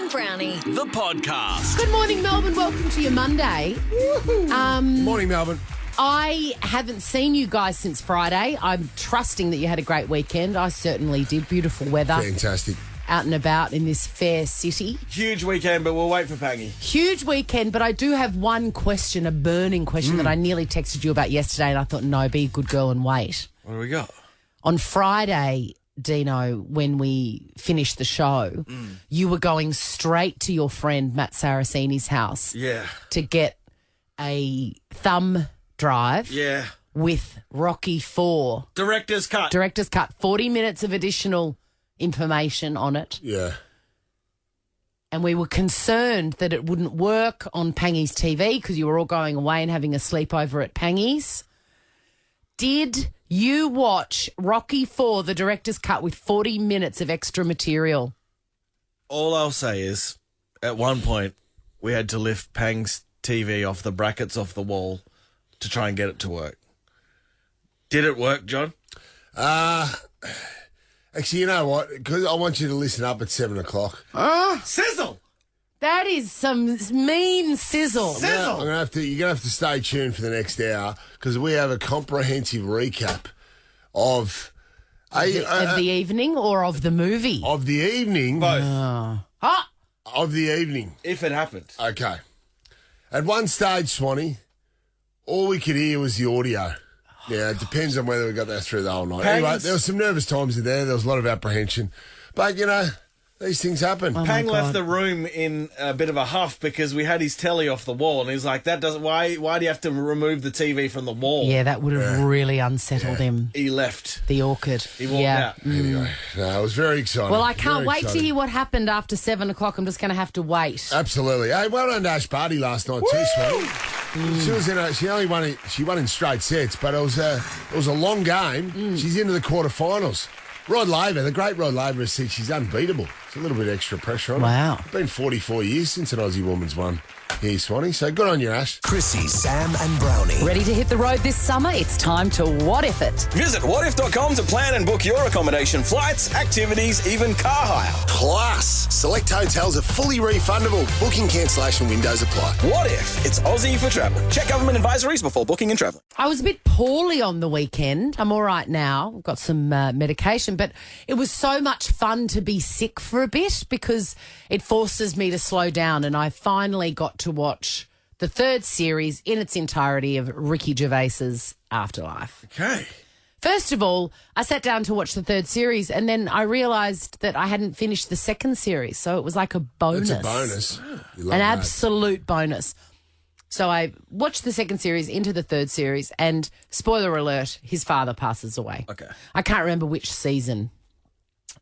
and Browny, the podcast. Good morning, Melbourne. Welcome to your Monday. Morning, Melbourne. I haven't seen you guys since Friday. I'm trusting that you had a great weekend. I certainly did. Beautiful weather. Fantastic. Out and about in this fair city. Huge weekend, but we'll wait for Pangy. Huge weekend, but I do have one question, a burning question that I nearly texted you about yesterday, and I thought, no, be a good girl and wait. What do we got? On Friday, Deano, when we finished the show, you were going straight to your friend Matt Saraceni's house to get a thumb drive with Rocky 4. Director's cut. 40 minutes of additional information on it. Yeah. And we were concerned that it wouldn't work on Pangy's TV because you were all going away and having a sleepover at Pangy's. Did you watch Rocky 4, the director's cut, with 40 minutes of extra material? All I'll say is, at one point, we had to lift Pang's TV off the brackets off the wall to try and get it to work. Did it work, John? Actually, you know what? Because I want you to listen up at 7 o'clock. Sizzle! That is some mean sizzle. You're gonna have to stay tuned for the next hour because we have a comprehensive recap of Of the evening or of the movie? of the evening. Both. Of the evening. If it happened. Okay. At one stage, Swanee, all we could hear was the audio. Yeah, it depends on whether we got that through the whole night. Anyway, there were some nervous times in there. There was a lot of apprehension. But, you know, these things happen. Pang left the room in a bit of a huff because we had his telly off the wall, and he's like, "That doesn't. Why do you have to remove the TV from the wall?" Yeah, that would have really unsettled him. He left. The orchid. He walked out. Anyway, no, it was very exciting. Well, I can't Very wait to exciting. hear what happened after 7 o'clock. I'm just going to have to wait. Absolutely. Hey, well done to Ash Barty last night too, Swanee. She was she won in straight sets, but it was a long game. She's into the quarterfinals. Rod Laver, the great Rod Laver, has said she's unbeatable. It's a little bit extra pressure on her. Wow. It's been 44 years since an Aussie woman's won here, Swanee. So good on you, Ash. Chrissie, Sam and Browny. ready to hit the road this summer? It's time to What If It. Visit whatif.com to plan and book your accommodation, flights, activities, even car hire. Plus, select hotels are fully refundable. Booking cancellation windows apply. What if it's Aussie for travel? Check government advisories before booking and travelling. I was a bit poorly on the weekend. I'm all right now. I've got some medication, but it was so much fun to be sick for a bit because it forces me to slow down, and I finally got to watch the third series in its entirety of Ricky Gervais's Afterlife. Okay. First of all, I sat down to watch the third series, and then I realised that I hadn't finished the second series, so it was like a bonus. It's a bonus. You love An that. absolute bonus. So I watched the second series into the third series, and spoiler alert, his father passes away. Okay. I can't remember which season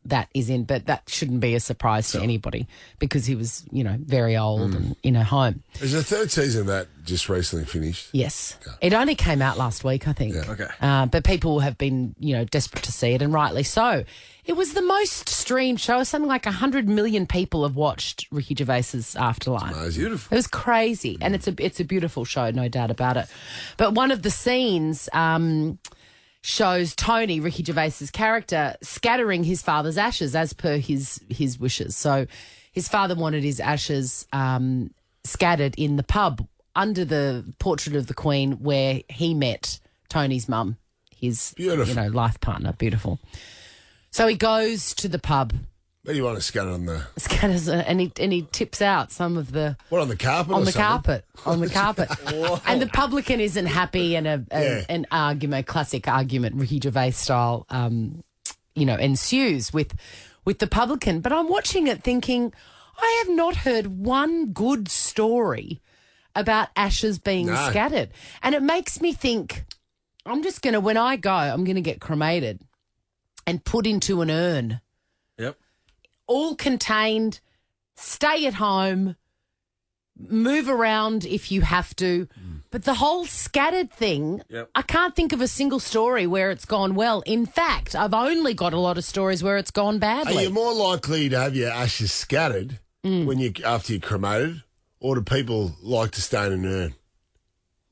that is in, but that shouldn't be a surprise to anybody because he was, very old and in a home. There's a third season of that just recently finished. Yes. It only came out last week, I think. Yeah. Okay. But people have been, desperate to see it, and rightly so. It was the most streamed show. Something like 100 million people have watched Ricky Gervais's Afterlife. Amazing. It was crazy, and it's a beautiful show, no doubt about it. But one of the scenes shows Tony, Ricky Gervais's character, scattering his father's ashes as per his wishes. So his father wanted his ashes scattered in the pub under the portrait of the Queen where he met Tony's mum, his Beautiful. life partner. Beautiful. So he goes to the pub, Where do you want to scatter on the... scatters, and he tips out some of the... What, on the carpet On or the something? carpet. And the publican isn't happy, and an argument, classic argument, Ricky Gervais style, ensues with the publican. But I'm watching it thinking, I have not heard one good story about ashes being scattered. And it makes me think, when I go, I'm going to get cremated and put into an urn. Yep. All contained, stay at home, move around if you have to. But the whole scattered thing, I can't think of a single story where it's gone well. In fact, I've only got a lot of stories where it's gone badly. Are you more likely to have your ashes scattered after you're cremated, or do people like to stay in an urn?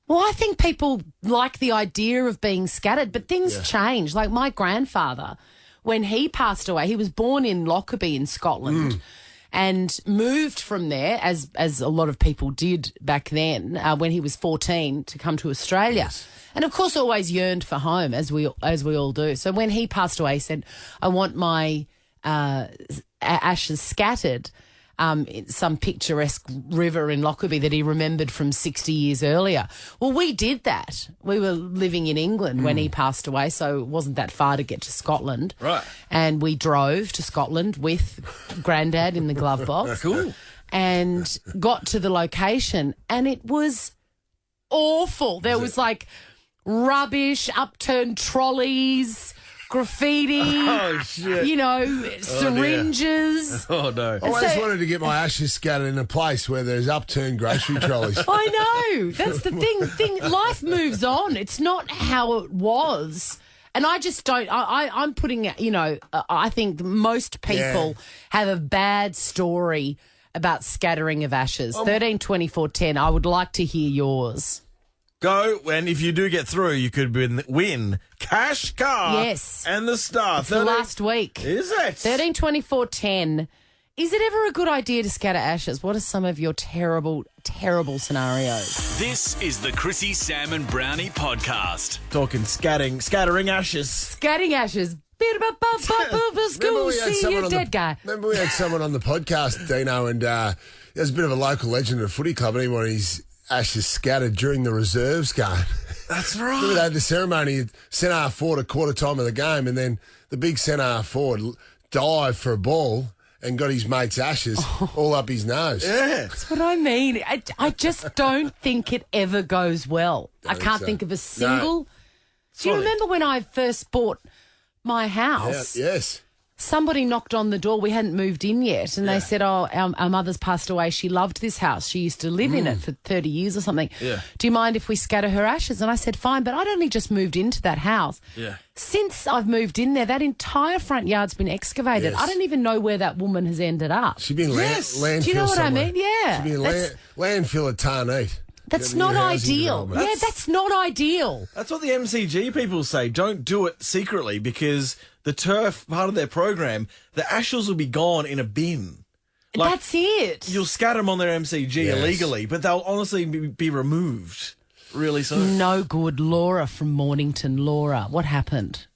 Well, I think people like the idea of being scattered, but things change. Like my grandfather, when he passed away, he was born in Lockerbie in Scotland. and moved from there, as a lot of people did back then, when he was 14, to come to Australia. Yes. And, of course, always yearned for home, as we all do. So when he passed away, he said, I want my ashes scattered in some picturesque river in Lockerbie that he remembered from 60 years earlier. Well, we did that. We were living in England when he passed away, so it wasn't that far to get to Scotland. Right. And we drove to Scotland with Grandad in the glove box. Cool. And got to the location, and it was awful. There was like rubbish, upturned trolleys, graffiti, syringes. Oh, no. I always wanted to get my ashes scattered in a place where there's upturned grocery trolleys. I know. That's the thing. Life moves on. It's not how it was. And I just don't, I'm putting, I think most people have a bad story about scattering of ashes. 13 24 10. I would like to hear yours. Go, and if you do get through, you could win cash car. Yes. And the star. It's the last week. Is it? 13 24 10. Is it ever a good idea to scatter ashes? What are some of your terrible, terrible scenarios? This is the Chrissie, Sam and Brownie podcast. Talking scattering ashes. Scattering ashes. School, see you dead guy. Remember we had someone on the podcast, Deano, and there's a bit of a local legend at a footy club, and he wanted his ashes scattered during the reserves game. That's right. Remember they had the ceremony, centre half forward at quarter time of the game, and then the big centre half forward dived for a ball and got his mate's ashes all up his nose. Yeah. That's what I mean. I just don't think it ever goes well. I can't think of a single. No. Do you remember when I first bought my house? Yeah, yes. Somebody knocked on the door. We hadn't moved in yet. And they said, our mother's passed away. She loved this house. She used to live in it for 30 years or something. Yeah. Do you mind if we scatter her ashes? And I said, fine. But I'd only just moved into that house. Yeah. Since I've moved in there, that entire front yard's been excavated. Yes. I don't even know where that woman has ended up. She'd be in landfill. Do you know what somewhere. I mean? Yeah. She'd be in landfill at Tarneet. That's Getting not your housing ideal. development. That's not ideal. That's what the MCG people say. Don't do it secretly because the turf, part of their program, the ashes will be gone in a bin. That's it. You'll scatter them on their MCG illegally, but they'll honestly be removed really soon. No good. Laura from Mornington. Laura, what happened?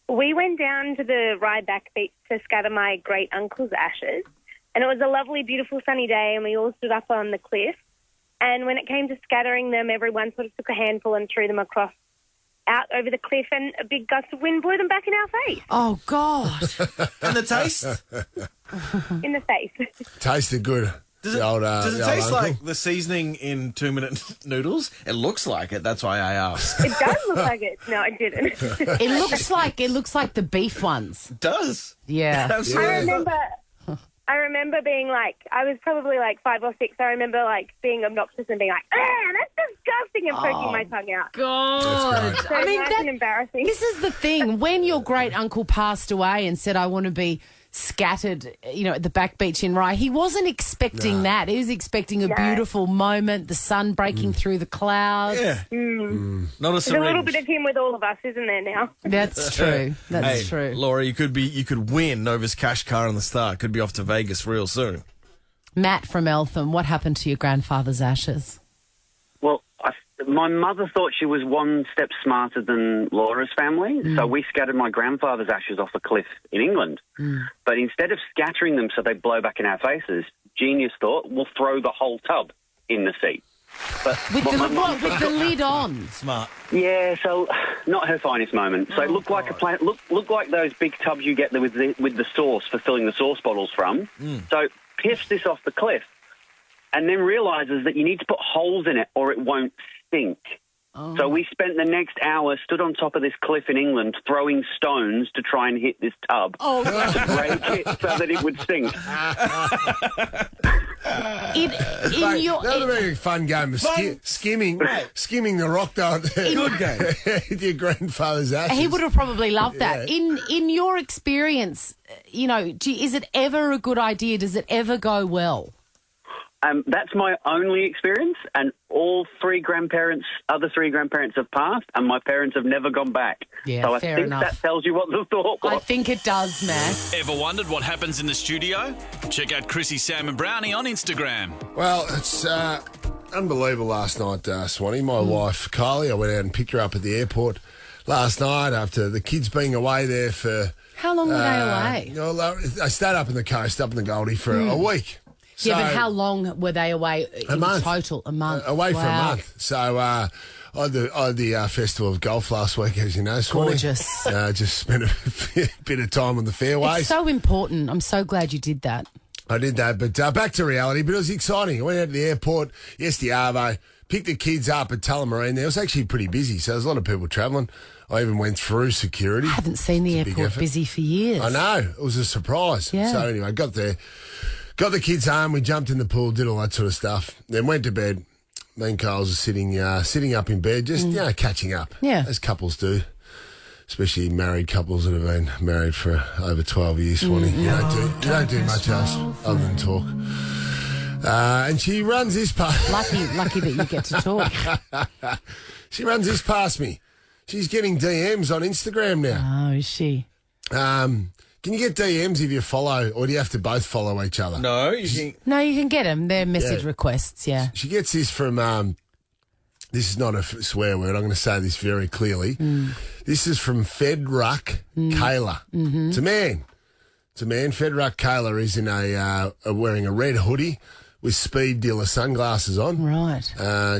We went down to the Ryback beach to scatter my great uncle's ashes. And it was a lovely, beautiful, sunny day, and we all stood up on the cliff. And when it came to scattering them, everyone sort of took a handful and threw them out over the cliff, and a big gust of wind blew them back in our face. Oh, God. And the taste? In the face. Tasted good. Does it taste like the seasoning in 2-minute noodles? It looks like it. That's why I asked. It does look like it. No, it didn't. It looks like the beef ones. It does. Yeah. Absolutely. I remember being like, I was probably like 5 or 6. I remember like being obnoxious and being like, that's disgusting, and poking my tongue out. God. So nice and embarrassing. This is the thing. When your great uncle passed away and said, I want to be scattered, at the back beach in Rye, he wasn't expecting that. He was expecting a beautiful moment, the sun breaking through the clouds. Yeah. Not a There's syringe. a little bit of him with all of us, isn't there now? That's true. That's true. Laura, you could win Nova's cash car on the star. Could be off to Vegas real soon. Matt from Eltham, what happened to your grandfather's ashes? Well, my mother thought she was one step smarter than Laura's family, so we scattered my grandfather's ashes off a cliff in England. But instead of scattering them so they blow back in our faces, genius thought, we'll throw the whole tub in the sea. But With the lid on. Smart. yeah, so not her finest moment. So it looked like looked like those big tubs you get with the sauce for filling the sauce bottles from. So piffs this off the cliff, and then realises that you need to put holes in it or it won't sink. So we spent the next hour stood on top of this cliff in England throwing stones to try and hit this tub to break it so that it would sink. That would be a fun game of skimming the rock down there. Good game. With your grandfather's ashes. He would have probably loved that. In your experience, is it ever a good idea? Does it ever go well? That's my only experience, and all other three grandparents have passed, and my parents have never gone back. Yeah, so I fair think enough. that tells you what the thought was. I think it does, Matt. Ever wondered what happens in the studio? Check out Chrissie, Sam and Brownie on Instagram. Well, it's unbelievable last night, Swanee. My wife, Kylie, I went out and picked her up at the airport last night after the kids being away there for... How long were they away? Well, I stayed up in the coast, up in the Goldie for a week. Yeah, but So- how long were they away in month. total? A month. Away for a Wow. month. So I had the Festival of Golf last week, as you know, Swanee. Gorgeous. Just spent a bit of time on the fairways. It's so important. I'm so glad you did that. I did that, but back to reality. But it was exciting. I went out to the airport, yes, the Arvo, picked the kids up at Tullamarine. There was actually pretty busy, so there's a lot of people travelling. I even went through security. I haven't seen the It's a big airport effort. busy for years. I know. It was a surprise. Yeah. So anyway, got there, got the kids home, we jumped in the pool, did all that sort of stuff, then went to bed. Me and Carls are sitting up in bed, just, catching up. Yeah. As couples do. Especially married couples that have been married for over 12 years, Swanee. You don't do much else other than talk. And she runs this past... Lucky that you get to talk. She runs this past me. She's getting DMs on Instagram now. Oh, is she? Can you get DMs if you follow, or do you have to both follow each other? No, you can. No, you can get them. They're message requests, yeah. She gets this from, this is not a swear word, I'm going to say this very clearly. This is from Fedruck Kayla. It's a man. Fedruck Kayla is in wearing a red hoodie with speed dealer sunglasses on. Right.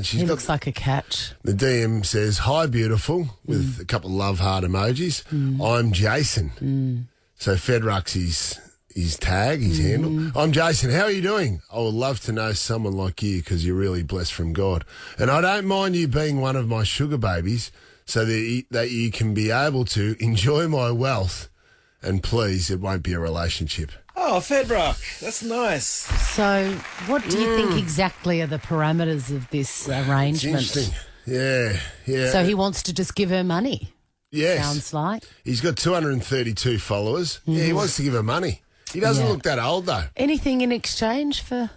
She's He got looks like a catch. the DM says, "Hi, beautiful," with a couple of love heart emojis. I'm Jason. So Fedruck's his tag, his handle. I'm Jason. How are you doing? I would love to know someone like you because you're really blessed from God. And I don't mind you being one of my sugar babies so that you can be able to enjoy my wealth. And please, it won't be a relationship. Oh, Fedrock. That's nice. So, what do you think exactly are the parameters of this It's arrangement? interesting. Yeah. So he wants to just give her money, yes. sounds like. He's got 232 followers. Yeah, he wants to give her money. He doesn't look that old, though. Anything in exchange for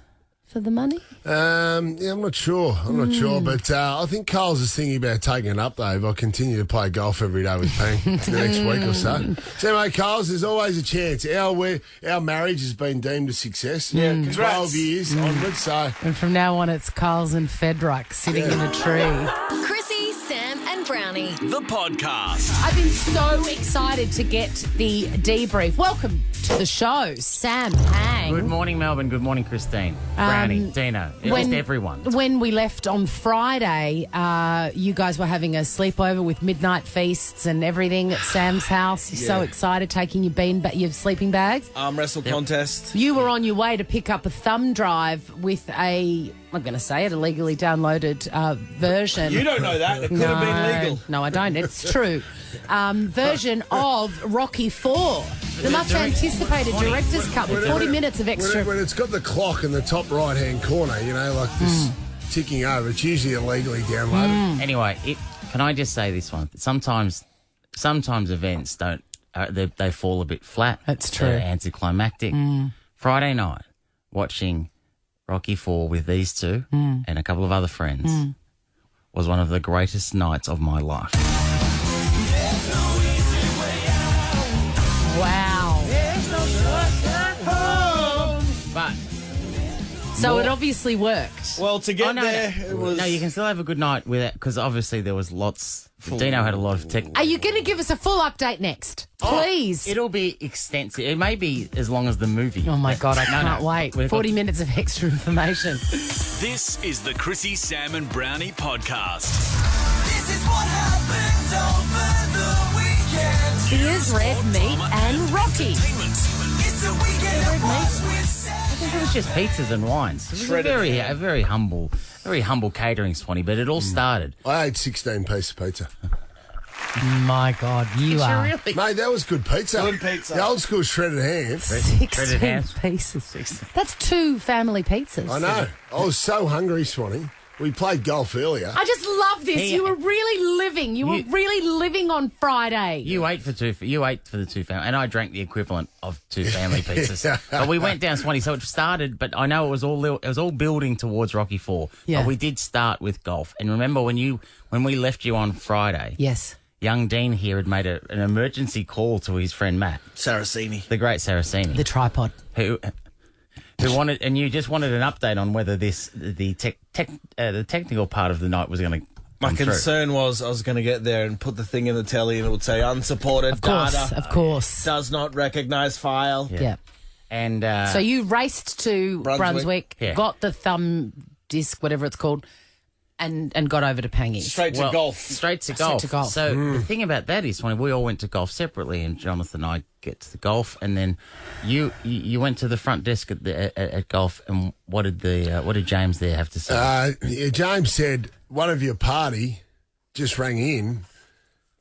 the money? I'm not sure. But I think Carl's is thinking about taking it up, though, if I continue to play golf every day with Pang the next week or so. So, anyway, Carl's, there's always a chance. Our marriage has been deemed a success. Yeah, 12 congrats. years onwards, so... And from now on, it's Carl's and Fedruck sitting in a tree. Chrissie, Sam and Brownie. The podcast. I've been so excited to get the debrief. Welcome to the show, Sam Pang. Good morning, Melbourne. Good morning, Christine. Brownie, Dino. Just everyone. When we left on Friday, you guys were having a sleepover with midnight feasts and everything at Sam's house. You're so excited, taking your sleeping bags. Arm wrestle contest. You were on your way to pick up a thumb drive with I'm going to say it, a legally downloaded version. You don't know that. It could have been legal. No, I don't. It's true. Version of Rocky IV, the much anticipated Director's Cut with 40 minutes of extra. When it's got the clock in the top right-hand corner, like this ticking over, it's usually illegally downloaded. Anyway, can I just say this one? Sometimes events don't. They fall a bit flat. That's true. They're anticlimactic. Friday night, watching Rocky IV with these two and a couple of other friends was one of the greatest nights of my life. Wow. But So it obviously worked. Well, to get there, it was... No, you can still have a good night with it because obviously there was lots. Dino had a lot of tech. Are you going to give us a full update next? Please. It'll be extensive. It may be as long as the movie. Oh, my God, I can't wait. We've 40 got- minutes of extra information. This is the Chrissie, Sam and Brownie podcast. This is what happened over the weekend. Here's Red Meat and Rocky. It's the weekend of what's with Sam. I think it was just pizzas and wines. It was a very humble catering, Swanee, but it all started. I ate 16-piece of pizza. My God, you are. Really? Mate, that was good pizza. Good pizza. The old school shredded ham. 16 pieces. That's 2 family pizzas. I know. I was so hungry, Swanee. We played golf earlier. I just love this. He- You were really living. You were really living on Friday. You ate for the two family, and I drank the equivalent of two family pizzas. But we went down Swanee, so it started. But I know it was all building towards Rocky IV. Yeah. But we did start with golf, and remember when we left you on Friday? Yes. Young Dean here had made an emergency call to his friend Matt, Saraceni. the great Saraceni, The tripod. who wanted, and you just wanted an update on whether the technical part of the night was going to. My concern was I was going to get there and put the thing in the telly and it would say unsupported data. Of course. Does not recognise file. Yeah. And So you raced to Brunswick, Yeah. got the thumb disc, whatever it's called, and got over to Pangy. Straight to golf. Straight to golf. So the thing about that is, when we all went to golf separately, and Jonathan and I get to the golf, and then you went to the front desk at golf, and what did James there have to say? James said one of your party just rang in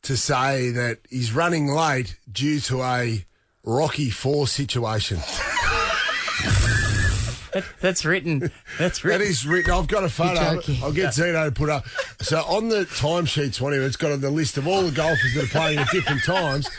to say that he's running late due to a Rocky IV situation. That's written. That's written. That is written. I've got a photo. joking. I'll get Zito to put up. So on the timesheets, whatever, it's got the list of all the golfers that are playing at different times.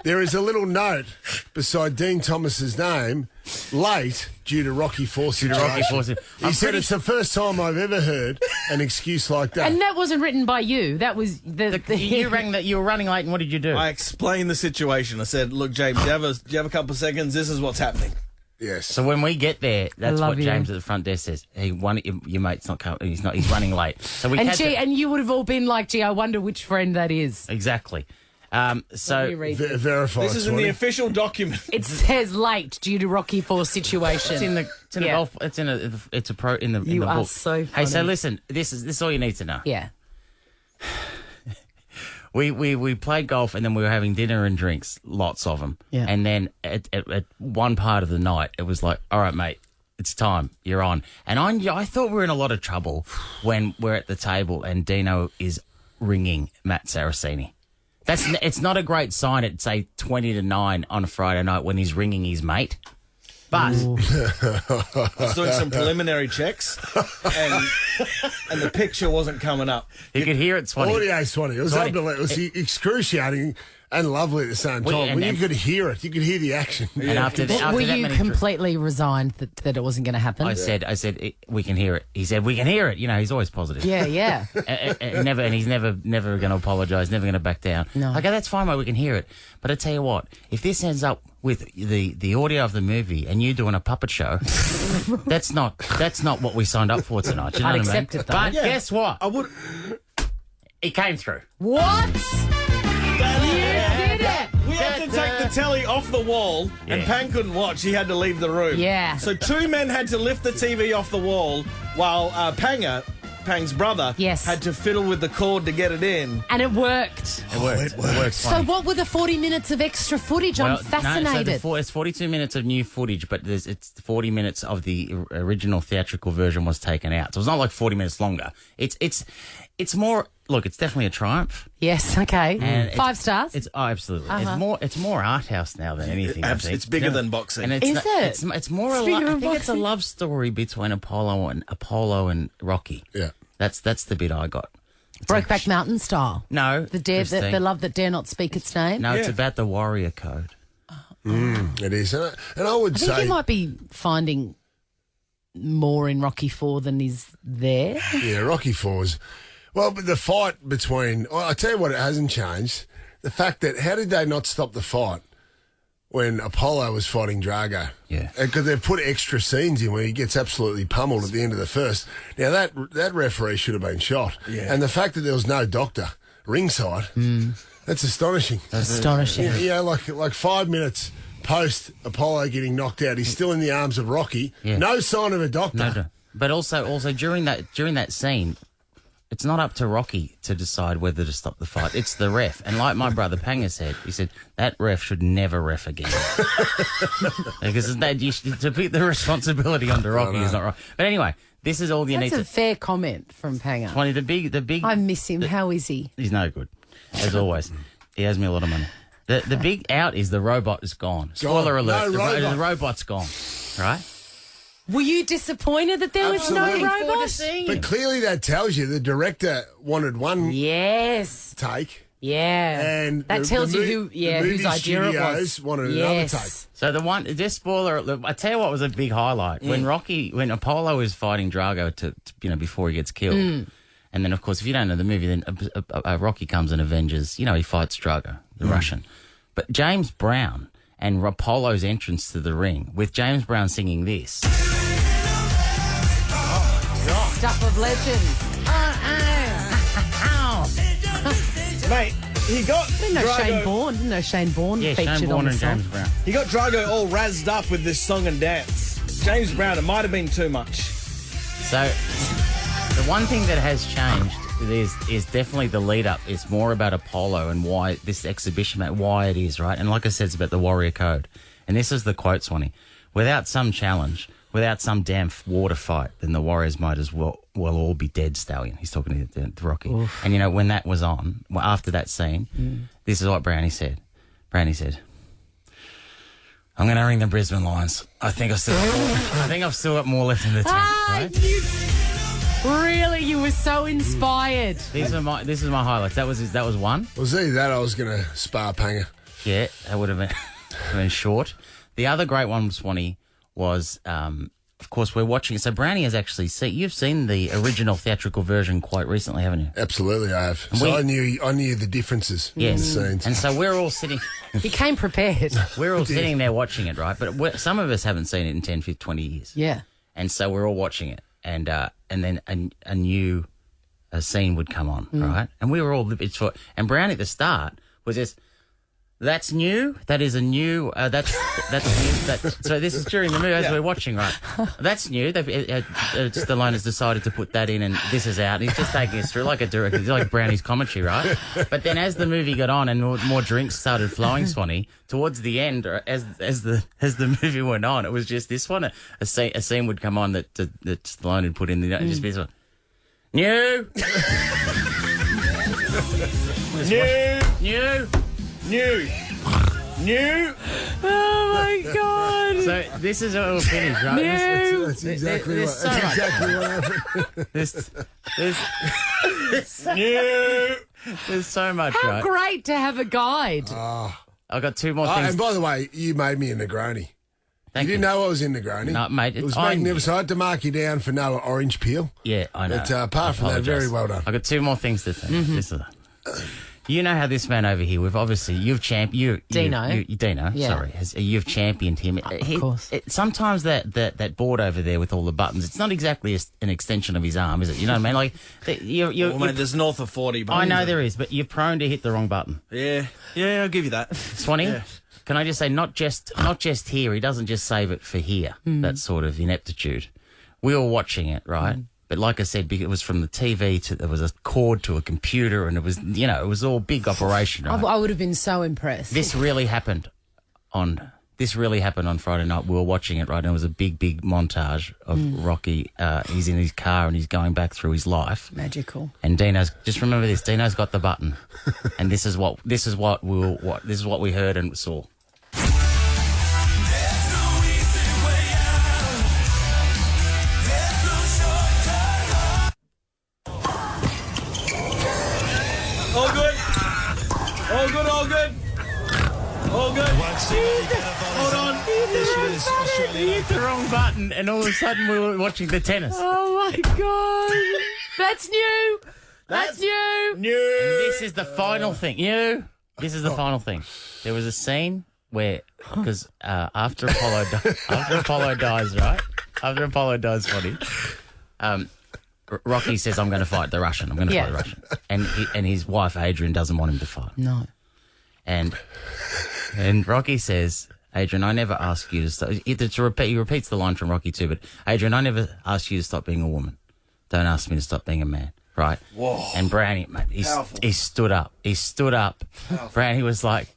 There is a little note beside Dean Thomas's name, late due to Rocky IV situation. He said it's the first time I've ever heard an excuse like that. And that wasn't written by you. That was You rang that you were running late, and what did you do? I explained the situation. I said, look, James, do you have a couple of seconds? This is what's happening. Yes. So when we get there, that's love what you. James at the front desk says. Your mate's not coming. He's running late. So we had to- and you would have all been like, gee, I wonder which friend that is. exactly. Let me So read this. Verify. This is in the official document. It says late due to Rocky IV situation. it's in the Yeah. golf. It's in the You the are book. so Hey, so funny. listen. This is all you need to know. Yeah. We played golf, and then we were having dinner and drinks, lots of them. Yeah. And then at one part of the night, it was like, all right, mate, it's time. You're on. And I thought we were in a lot of trouble when we're at the table and Dino is ringing Matt Saraceni. It's not a great sign at, say, 20 to 9 on a Friday night when he's ringing his mate. But I was doing some preliminary checks and the picture wasn't coming up. you could hear it, Swanee. Audio Swanee. It was unbelievable. It was excruciating and lovely at the same time. and- You could hear it. You could hear the action. And after Were that you many completely resigned that it wasn't going to happen? I said, we can hear it. He said, we can hear it. You know, he's always positive. Yeah, yeah. And he's never going to apologise, never going to back down. No. Okay, that's fine, mate, we can hear it. But I tell you what, if this ends up with the audio of the movie and you doing a puppet show, that's not what we signed up for tonight. Do you know I'd what I mean? accept it, though. But Yeah. guess what? I would. It came through. What? You did it. We had to take the telly off the wall, and Yeah. Pang couldn't watch. He had to leave the room. Yeah. So two men had to lift the TV off the wall while Pang's brother, Yes. had to fiddle with the cord to get it in. And it worked. It worked. It worked. So what were the 40 minutes of extra footage? I'm fascinated. It's 42 minutes of new footage, but it's 40 minutes of the original theatrical version was taken out. So it's not like 40 minutes longer. It's more. Look, it's definitely a triumph. Yes, okay. And 5 stars? It's absolutely. It's more art house now than anything. I think. It's bigger than boxing. And Is it? It's more. It's I bigger than think it's a boxing? love story between Apollo and Rocky. Yeah. That's the bit I got. Brokeback Mountain style. No, The love that dare not speak its name. No, it's Yeah. about the warrior code. It is. And I would I think say. you might be finding more in Rocky IV than is there. Yeah, Rocky IV's. Well, but the fight between. I tell you what, it hasn't changed. The fact that how did they not stop the fight when Apollo was fighting Drago? Yeah. Because they've put extra scenes in where he gets absolutely pummeled at the end of the first. Now, that referee should have been shot. Yeah. And the fact that there was no doctor ringside, that's astonishing. Astonishing. Yeah, like 5 minutes post Apollo getting knocked out, he's still in the arms of Rocky. Yeah. No sign of a doctor. No. But also during that scene, it's not up to Rocky to decide whether to stop the fight. It's the ref. And like my brother Panga said, he said, that ref should never ref again. Because to put the responsibility onto Rocky is not right. But anyway, this is all you That's need a fair comment from Panga. 20, the big... I miss him. How is he? He's no good, as always. He owes me a lot of money. The big out is the robot is gone. Spoiler alert. No robot. The robot's gone, right? Were you disappointed that there was Absolutely. no Forward to robot? seeing But him. clearly that tells you the director wanted one Yes. take. Yeah. And that the- tells the you mo- whose idea it studios was. wanted yes. another take. So the one, just spoiler, look, I tell you what was a big highlight when Apollo is fighting Drago to before he gets killed, and then of course if you don't know the movie, then Rocky comes and avenges. He fights Drago, the Russian, but James Brown and Apollo's entrance to the ring with James Brown singing this. Stuff of legends. Mate, he got Didn't know Shane Bourne Yeah, featured Shane on Bourne the and song. James Brown. He got Drago all razzed up with this song and dance. James Brown, it might have been too much. So the one thing that has changed is definitely the lead up. It's more about Apollo and why this exhibition, why it is, right? And like I said, it's about the Warrior Code. And this is the quote, Swanee. Without some challenge, without some damn water fight, then the Warriors might as well all be dead, Stallion. He's talking to Rocky. Oof. And when that was on, after that scene, this is what Brownie said. Brownie said, I'm going to ring the Brisbane Lions. I think I've still got more left in the tank. Right? You were so inspired. This is my highlights. That was one. Well, see that I was going to spar Panger. Yeah, that would have been short. The other great one, Swanee, was of course we're watching. So Brownie has actually you've seen the original theatrical version quite recently, haven't you? Absolutely, I have. So I knew the differences in the scenes. And so we're all sitting. He came prepared. We're all sitting there watching it, right? But some of us haven't seen it in 10, 15, 20 years. Yeah. And so we're all watching it, and then a new scene would come on, right? And we were all and Brownie at the start was just. That's new. That is a new. That's new. So this is during the movie as we're watching, right? That's new. Stallone has decided to put that in, and this is out. He's just taking us through like a director, like Brownie's commentary, right? But then as the movie got on and more drinks started flowing, Swanee, towards the end, or as the movie went on, it was just this one. A scene would come on that Stallone had put in the just this one. New. New. Oh my God. So this is how it will finish, right? That's exactly what happened. There's so much, How right? great to have a guide. I've got two more things. And by the way, you made me a Negroni. Thank you didn't know I was in Negroni. No, mate, it was I magnificent. I had to mark you down for no orange peel. Yeah, I know. But apart from that, very well done. I've got two more things to say. You know how this man over here, you've championed Dino. Dino, Yeah. sorry. You've championed him. Of course. Sometimes that board over there with all the buttons, it's not exactly an extension of his arm, is it? You know what I mean? Like, Mate, there's north of 40 buttons. I know there is, but you're prone to hit the wrong button. Yeah, I'll give you that. Swanee, can I just say, not just here, he doesn't just save it for here, that sort of ineptitude. We were watching it, right? But like I said, it was from the TV there was a cord to a computer, and it was, it was all big operation. Right? I would have been so impressed. This really happened on Friday night. We were watching it, right? And it was a big montage of Rocky. He's in his car and he's going back through his life. Magical. And just remember this. Dino's got the button, and this is what we heard and saw. All good. Hold on. He hit the wrong button, and all of a sudden we were watching the tennis. Oh my God. That's new. That's new. And this is the final thing. This is the final thing. There was a scene where, because after Apollo dies, right? After Apollo dies, Roddy, Rocky says, "I'm going to fight the Russian. I'm going to fight the Russian," and his wife Adrian doesn't want him to fight. No. And Rocky says, "Adrian, I never asked you to stop." He repeats the line from Rocky 2, but Adrian, I never asked you to stop being a woman. Don't ask me to stop being a man. Right? Whoa. And Brownie, mate, he stood up. He stood up. Brownie was like,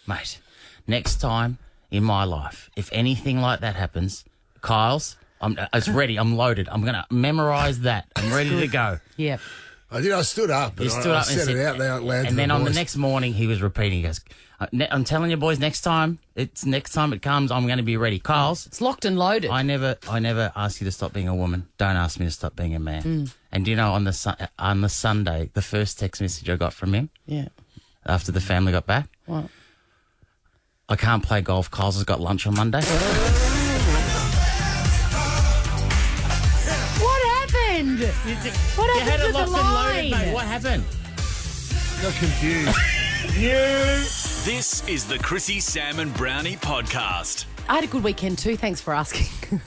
"Mate, next time in my life, if anything like that happens, Kyle's, it's ready. I'm loaded. I'm going to memorise that. I'm ready to go." Yeah. I did. I stood up. You And stood I up and said said, it out loud. and then on the next morning, he was repeating. He goes, "I'm telling you, boys, next time it comes, I'm going to be ready." Kyle's, It's locked and loaded. I never ask you to stop being a woman. Don't ask me to stop being a man. And do you know on the Sunday, the first text message I got from him, Yeah. after the family got back, What? I can't play golf. Kyle's has got lunch on Monday. What happened? What You had happened it to the locked and loaded, line? mate. What happened? Got confused. This is the Chrissie, Sam and Brownie podcast. I had a good weekend too. Thanks for asking.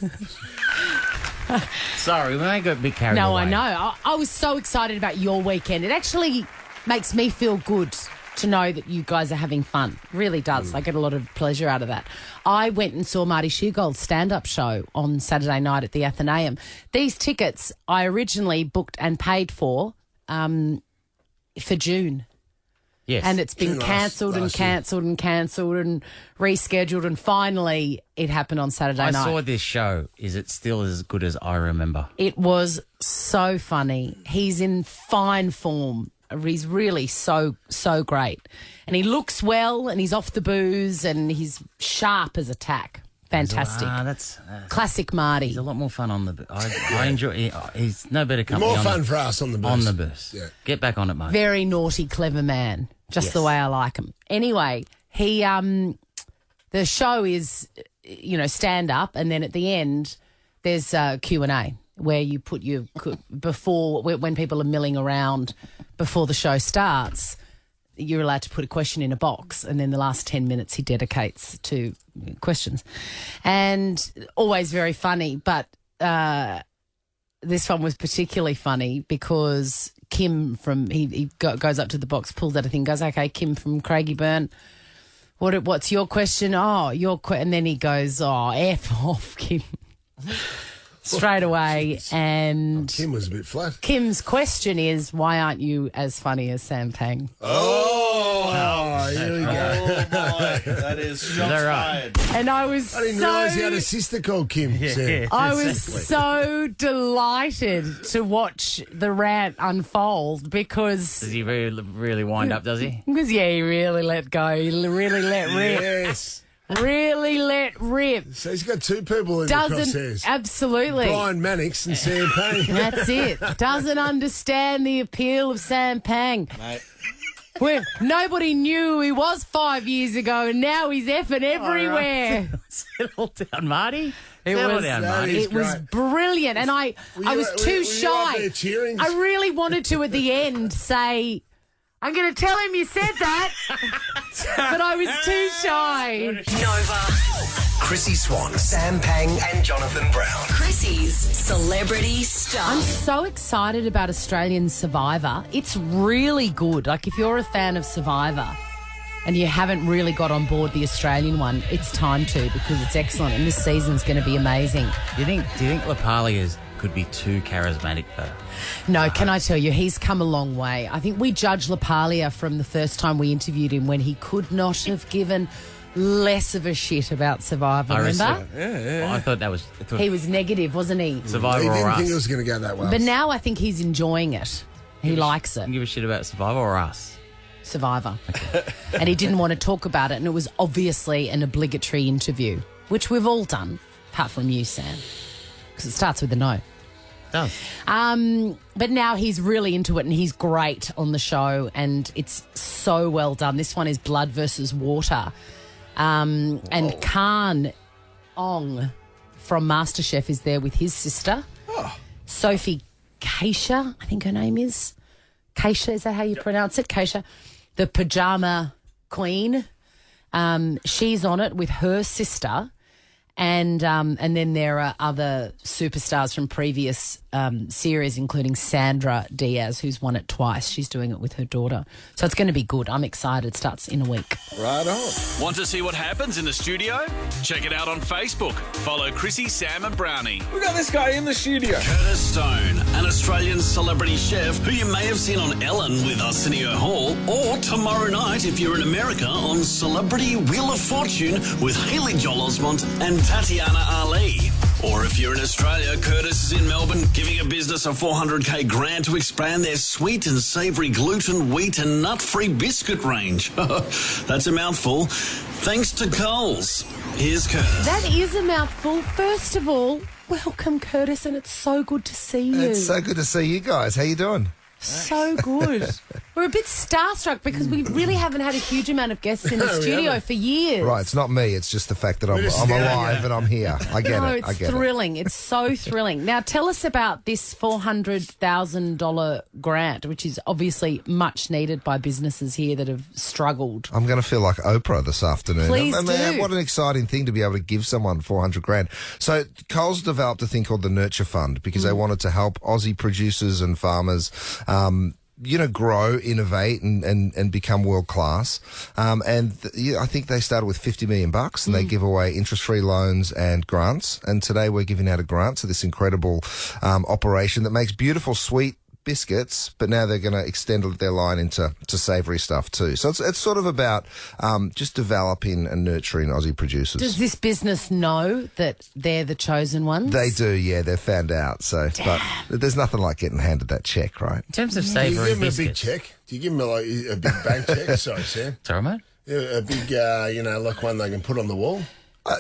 Sorry, we may got a bit carried No, away. I know. I was so excited about your weekend. It actually makes me feel good to know that you guys are having fun. Really does. I get a lot of pleasure out of that. I went and saw Marty Sheargold's stand-up show on Saturday night at the Athenaeum. These tickets I originally booked and paid for June. Yes. And it's been June cancelled and last year. cancelled and cancelled and rescheduled, and finally it happened on Saturday I night. saw this show. Is it still as good as I remember? It was so funny. He's in fine form. He's really so great. And he looks well, and he's off the booze, and he's sharp as a tack. Fantastic. That's Classic Marty. he's a lot more fun on the bus. I enjoy. He's no better company. More on fun for us on the bus. on the bus. Yeah. Get back on it, mate. Very naughty, clever man. Just Yes. the way I like him. Anyway, he the show is, stand up, and then at the end there's Q&A where you put your when people are milling around before the show starts. You're allowed to put a question in a box, and then the last 10 minutes he dedicates to questions. And always very funny, but this one was particularly funny because Kim goes up to the box, pulls out a thing, goes, "Okay, Kim from Craigieburn, what's your question?" "Oh, and then he goes, "Oh, F off, Kim." Straight away, and Kim was a bit flat. Kim's question is, "Why aren't you as funny as Sam Pang?" Oh, here we go. Oh, boy. That is shots that right? fired. And I was I didn't realise he had a sister called Kim. Sam. I was so delighted to watch the rant unfold Does because he really wind up? Does he? he really let go. He really let rip. Yes. Really let rip. So he's got two people in the crosshairs. Absolutely. Brian Mannix and Sam Payne. That's it. Doesn't understand the appeal of Sam Pang. Mate. Well, nobody knew who he was 5 years ago, and now he's effing everywhere. Settle down, Marty. It Settle was, down, that Marty. is it was great. brilliant, and I was too were you shy. up there cheering? I really wanted to at the end say, "I'm going to tell him you said that," but I was too shy. Nova. Chrissy Swan, Sam Pang, and Jonathan Brown. Chrissy's Celebrity I'm Stuff. so excited about Australian Survivor. It's really good. Like, if you're a fan of Survivor and you haven't really got on board the Australian one, it's time to, because it's excellent, and this season's going to be amazing. Do you think Lapalia's could be too charismatic though? No, can I tell you, he's come a long way. I think we judged Lapalia from the first time we interviewed him when he could not have given less of a shit about Survivor, remember? I thought that was He was negative, wasn't he? Survivor He or didn't us. think it was going to go that well. But now I think he's enjoying it. He likes it. Didn't give a shit about Survivor or us. Survivor. And he didn't want to talk about it, and it was obviously an obligatory interview, which we've all done, apart from you, Sam, because it starts with a no. Does. But now he's really into it, and he's great on the show, and it's so well done. This one is Blood versus Water. And Khan Ong from MasterChef is there with his sister, Sophie Keisha, I think her name is. Keisha, is that how you pronounce it? Keisha, the pajama queen. She's on it with her sister. And then there are other superstars from previous series, including Sandra Diaz, who's won it twice. She's doing it with her daughter. So it's going to be good. I'm excited. It starts in a week. Right on. Want to see what happens in the studio? Check it out on Facebook. Follow Chrissie, Sam and Brownie. We got this guy in the studio. Curtis Stone, an Australian celebrity chef who you may have seen on Ellen with Arsenio Hall, or tomorrow night if you're in America on Celebrity Wheel of Fortune with Haley Joel Osment and Tatiana Ali. Or if you're in Australia, Curtis is in Melbourne giving a business a $400K grant to expand their sweet and savoury gluten, wheat and nut-free biscuit range. That's a mouthful. Thanks to Coles. Here's Curtis. That is a mouthful. First of all, welcome, Curtis, and it's so good to see you. It's so good to see you guys. How you doing? So good. We're a bit starstruck because we really haven't had a huge amount of guests in the studio for years. Right, it's not me. It's just the fact that I'm just alive and I'm here. I get No, it. I it's get thrilling. It's so thrilling. Now, tell us about this $400,000 grant, which is obviously much needed by businesses here that have struggled. I'm going to feel like Oprah this afternoon. Please Man, do. what an exciting thing to be able to give someone 400 grand. So Coles developed a thing called the Nurture Fund because they wanted to help Aussie producers and farmers grow, innovate, and become world class. I think they started with $50 million, and they give away interest-free loans and grants. And today we're giving out a grant to this incredible operation that makes beautiful, sweet biscuits, but now they're going to extend their line into savoury stuff too. So it's sort of about just developing and nurturing Aussie producers. Does this business know that they're the chosen ones? They do, yeah. They've found out. So, but there's nothing like getting handed that check, right? In terms of Do you savoury give him a biscuits. big check? Do you give him a big bank check? Sorry, Sam. Sorry, mate? Yeah, a big, like one they can put on the wall.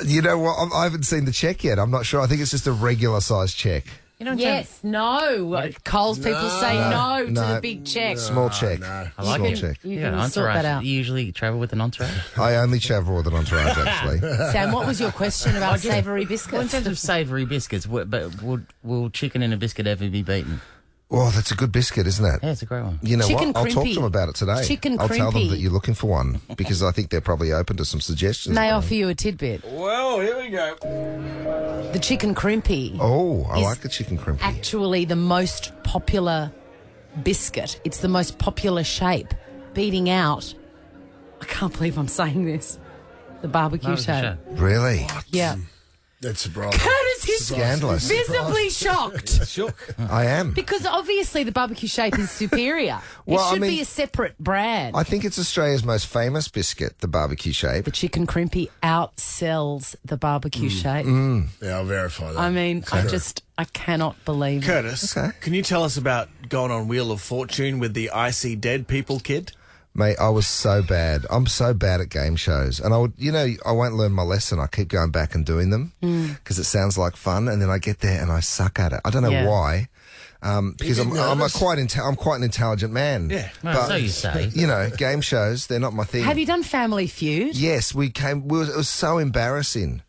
You know what? I haven't seen the check yet. I'm not sure. I think it's just a regular sized check. You know, Yes, no. Coles people say no to the big check. Small check. No. I like Small it. check. You Yeah, can sort entourage. that out. You usually travel with an entourage? I only travel with an entourage, actually. Sam, what was your question about savoury Well, in biscuits? terms of savoury biscuits, but will chicken in a biscuit ever be beaten? Oh, that's a good biscuit, isn't it? Yeah, it's a great one. You know Chicken what? I'll talk to Crimpy. them about it today. Chicken I'll tell them Crimpy. that you're looking for one because I think they're probably open to some suggestions. May I offer you a tidbit? Well, here we go. The chicken crimpy Oh, I is like the chicken crimpy. actually the most popular biscuit. It's the most popular shape, beating out, I can't believe I'm saying this, the barbecue shape. Really? Yeah. That's surprising. Curtis is Scandalous. visibly shocked Shook. I am. because obviously the barbecue shape is superior. Well, it I should mean, be a separate brand. I think it's Australia's most famous biscuit, the barbecue shape. The chicken crimpy outsells the barbecue shape. Yeah, I'll verify that. I mean, I cannot believe it. Curtis, Okay. can you tell us about going on Wheel of Fortune with the I See Dead People kid? Mate, I was so bad. I'm so bad at game shows. And I won't learn my lesson. I keep going back and doing them because it sounds like fun. And then I get there and I suck at it. I don't know Yeah. why. Because You I'm get nervous? quite an intelligent man. Yeah. Well, so you say. Game shows, they're not my thing. Have you done Family Feud? Yes, it was so embarrassing.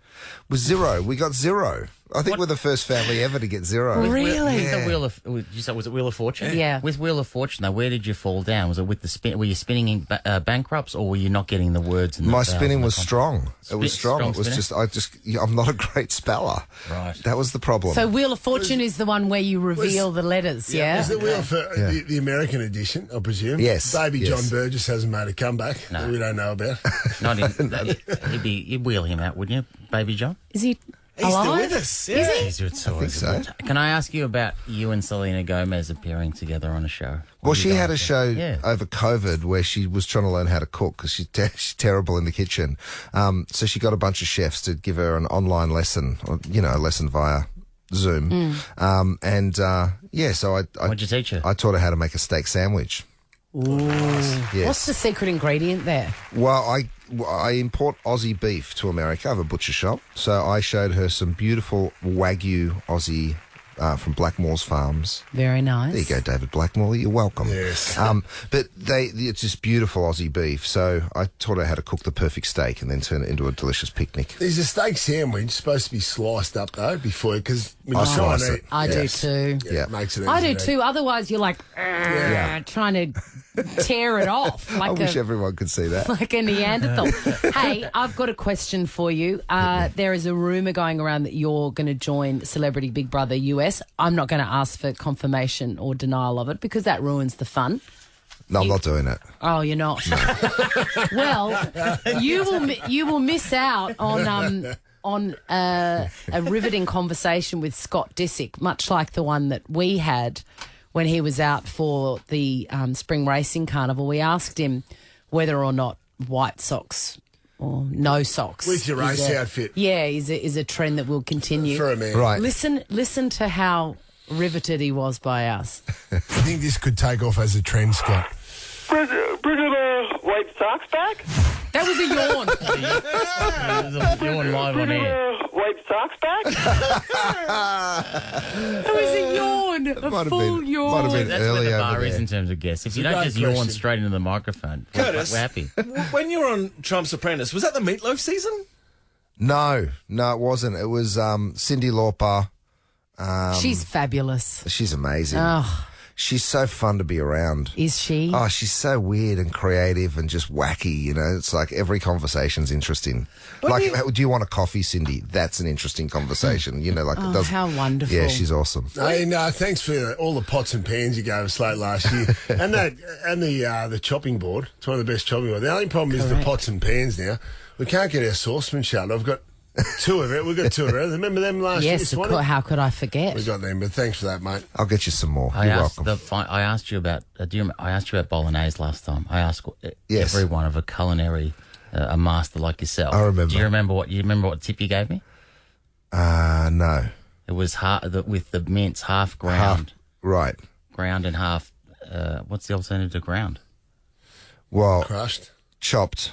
It was zero. We got zero. I think we're the first family ever to get zero. Really? With the Wheel of, was it Wheel of Fortune? Yeah. With Wheel of Fortune, though, where did you fall down? Was it with the spin? Were you spinning in bankrupts, or were you not getting the words? And the My vowels spinning and the was con- strong. It was strong. strong It was spinning? I'm not a great speller. Right. That was the problem. So Wheel of Fortune is the one where you reveal the letters, yeah? Is the wheel for the American edition, I presume? Yes, Baby yes. John Burgess hasn't made a comeback that we don't know about. Not in, you'd wheel him out, wouldn't you, Baby John? Is he He's alive? still with us. Yeah. Is he? I think so. Can I ask you about you and Selena Gomez appearing together on a show? Well, she had a show Yeah. over COVID where she was trying to learn how to cook because she's terrible in the kitchen. So she got a bunch of chefs to give her an online lesson, or, a lesson via Zoom. So What'd you teach her? I taught her how to make a steak sandwich. Yes. What's the secret ingredient there? Well, I import Aussie beef to America. I have a butcher shop. So I showed her some beautiful Wagyu Aussie from Blackmore's Farms. Very nice. There you go, David Blackmore. You're welcome. Yes. But it's this beautiful Aussie beef. So I taught her how to cook the perfect steak and then turn it into a delicious picnic. Is a steak sandwich supposed to be sliced up, though, before? Because when I you try slice and it. eat, I do too. Yeah. it makes it I easy do to too. Otherwise, you're like trying to tear it off I like wish everyone could see that. like a Neanderthal. Hey, I've got a question for you. There is a rumour going around that you're going to join Celebrity Big Brother US. I'm not going to ask for confirmation or denial of it because that ruins the fun. No, I'm not doing it. Oh, you're not. Well, you will miss out on a riveting conversation with Scott Disick, much like the one that we had when he was out for the Spring Racing Carnival. We asked him whether or not White Sox or no socks. With your race outfit. Yeah, is a trend that will continue. For a man. Right. Listen to how riveted he was by us. I think this could take off as a trend, Scott. Bring white socks back? That was a yawn. Yawn live on air. White socks back? That was a yawn. A full yawn. Might have been That's early where the over bar is there. in terms of guests. If It's you a don't great just yawn question. straight into the microphone, Curtis, we're happy. when you were on Trump's Apprentice, was that the meatloaf season? No, it wasn't. It was Cyndi Lauper. She's fabulous. She's amazing. Oh, She's so fun to be around. is she? Oh, she's so weird and creative and just wacky, you know. It's like every conversation's interesting. Do you want a coffee, Cindy? That's an interesting conversation. You know, like it does. How wonderful. Yeah, she's awesome. Hey, no, thanks for all the pots and pans you gave us late last year, and the chopping board. It's one of the best chopping boards. The only problem is the pots and pans. Now we can't get our saucepan shut. I've got two of it. We've got two of it. Remember them last year? Yes, of course. How could I forget? We got them, but thanks for that, mate. I'll get you some more. I You're asked welcome. I asked you about. I asked you about bolognese last time. I asked Yes. everyone of a culinary, a master like yourself. I remember. Do you remember what tip you gave me? No. It was with the mince half ground, Right. ground and half. What's the alternative to ground? Well, Crushed. chopped.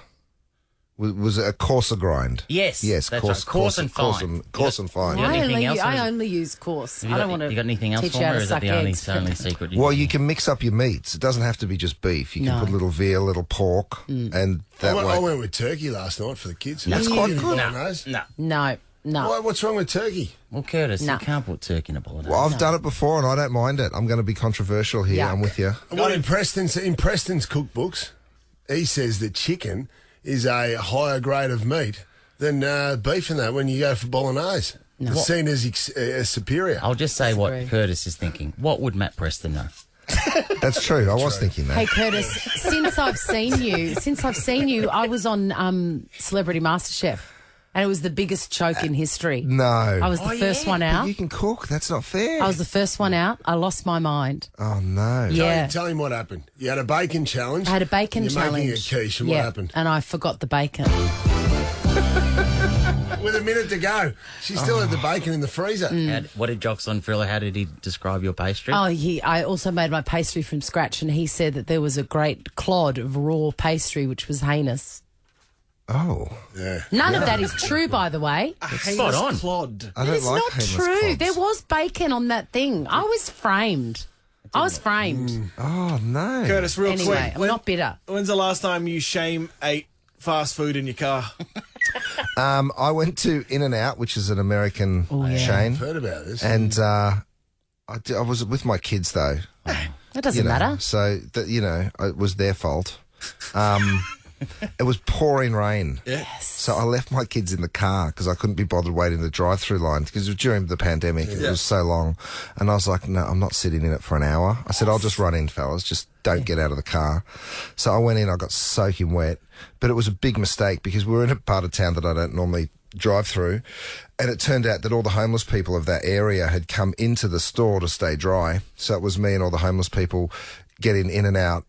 Was it a coarser grind? Yes, Yes, that's right. Coarse and fine. Coarse and fine. You got anything else, or is I it- only use coarse. You I don't want to. You got anything else teach for you me, how or to is that suck the only eggs. secret? Well, you can mix up your meats. It doesn't have to be just beef. You can No. put a little veal, a little pork, and that I way. went with turkey last night for the kids. That's quite good. Bolognese. No. No. What's wrong with turkey? Well, Curtis, No. you can't put turkey in a bolognese. Well, I've done it before, and I don't mind it. I'm going to be controversial here. Yuck. I'm with you. Well, in Preston's cookbooks, he says that chicken is a higher grade of meat than beef in that when you go for bolognese. No. It's seen as superior. I'll just say Disagree. what Curtis is thinking. What would Matt Preston know? That's true. I was thinking that. Hey Curtis, since I've seen you, I was on Celebrity MasterChef, and it was the biggest choke in history. No. I was the first one out. You can cook. That's not fair. I was the first one out. I lost my mind. Oh, no. Yeah. Tell him what happened. You had a bacon challenge. I had a bacon You're challenge. making a quiche, and yeah, what happened? and I forgot the bacon. With a minute to go. She still had the bacon in the freezer. What did Jocelyn Friller, how did he describe your pastry? Oh, I also made my pastry from scratch, and he said that there was a great clod of raw pastry, which was heinous. Oh. Yeah. None of that is true, by the way. Spot on. Clod. I don't It's like not heinous true. clods. There was bacon on that thing. I was framed. Oh, no. Curtis, real Anyway, quick. I'm not bitter. When's the last time you ate fast food in your car? I went to In-N-Out, which is an American chain. I've heard about this. And I was with my kids, though. That doesn't You know, matter. So, it was their fault. It was pouring rain. Yes. So I left my kids in the car because I couldn't be bothered waiting the drive-through line because it was during the pandemic. It was so long. And I was like, no, I'm not sitting in it for an hour. I said, I'll just run in, fellas. Just don't get out of the car. So I went in. I got soaking wet. But it was a big mistake because we were in a part of town that I don't normally drive through. And it turned out that all the homeless people of that area had come into the store to stay dry. So it was me and all the homeless people getting in and out.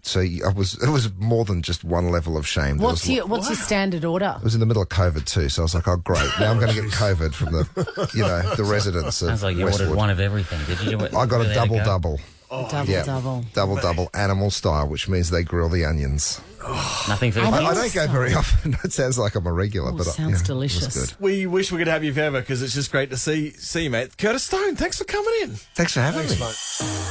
So it was more than just one level of shame. What's your standard order? It was in the middle of COVID too, so I was like, "Oh, great! Now I'm going to get COVID from the residents of Sounds like you Westwood." ordered one of everything. Did you? I got a double. Double. Animal style, which means they grill the onions. Nothing for the I kids. don't go very often. It sounds like I'm a regular, but sounds it delicious. was good. We wish we could have you forever because it's just great to see you, mate. Curtis Stone, thanks for coming in. Thanks for having me.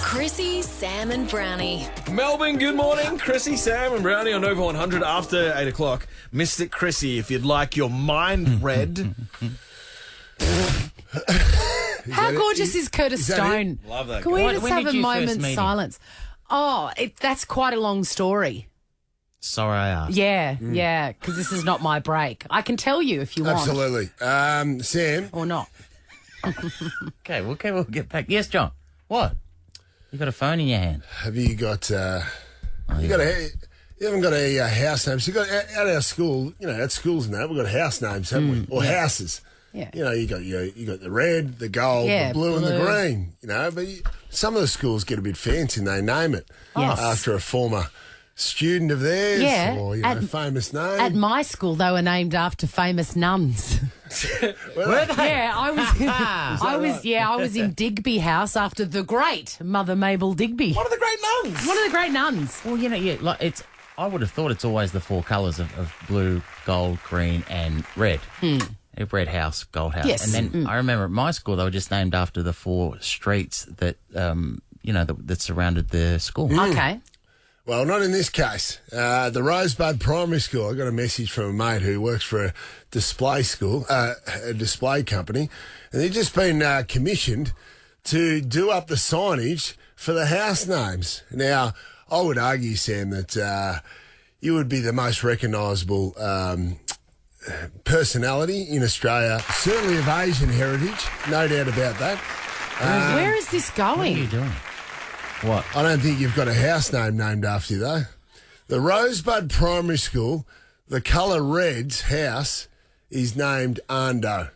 Chrissie, Sam and Browny. Melbourne, good morning. Chrissie, Sam and Brownie on Over 100 after 8 o'clock. Mystic Chrissie, if you'd like your mind read. How gorgeous is Curtis Stone? Love that Can guy. we When just did have a you first moment's meet him? silence? Oh, that's quite a long story. Sorry, I asked. Yeah, because this is not my break. I can tell you if you want. Absolutely. Sam? Or not. Okay, we'll get back. Yes, John. What? You got a phone in your hand? Have you got... You haven't got a house name. So you got at our school, at schools and that, we've got house names, haven't we? Or houses. Yeah. You got the red, the gold, the blue, and the green. But some of the schools get a bit fancy and they name it Yes. after a former student of theirs Yeah, or, famous name? At my school, they were named after famous nuns. Were they? Yeah, I was in Digby House after the great Mother Mabel Digby. One of the great nuns. One of the great nuns. Well, I would have thought it's always the four colours of blue, gold, green, and red. Red house, gold house. Yes. And then I remember at my school, they were just named after the four streets that, that surrounded the school. Okay. Well, not in this case. The Rosebud Primary School, I got a message from a mate who works for a display school, a display company, and they've just been commissioned to do up the signage for the house names. Now, I would argue, Sam, that you would be the most recognisable personality in Australia, certainly of Asian heritage, no doubt about that. Where is this going? What are you doing? What? I don't think you've got a house name named after you, though. The Rosebud Primary School, the colour red's house is named Ando.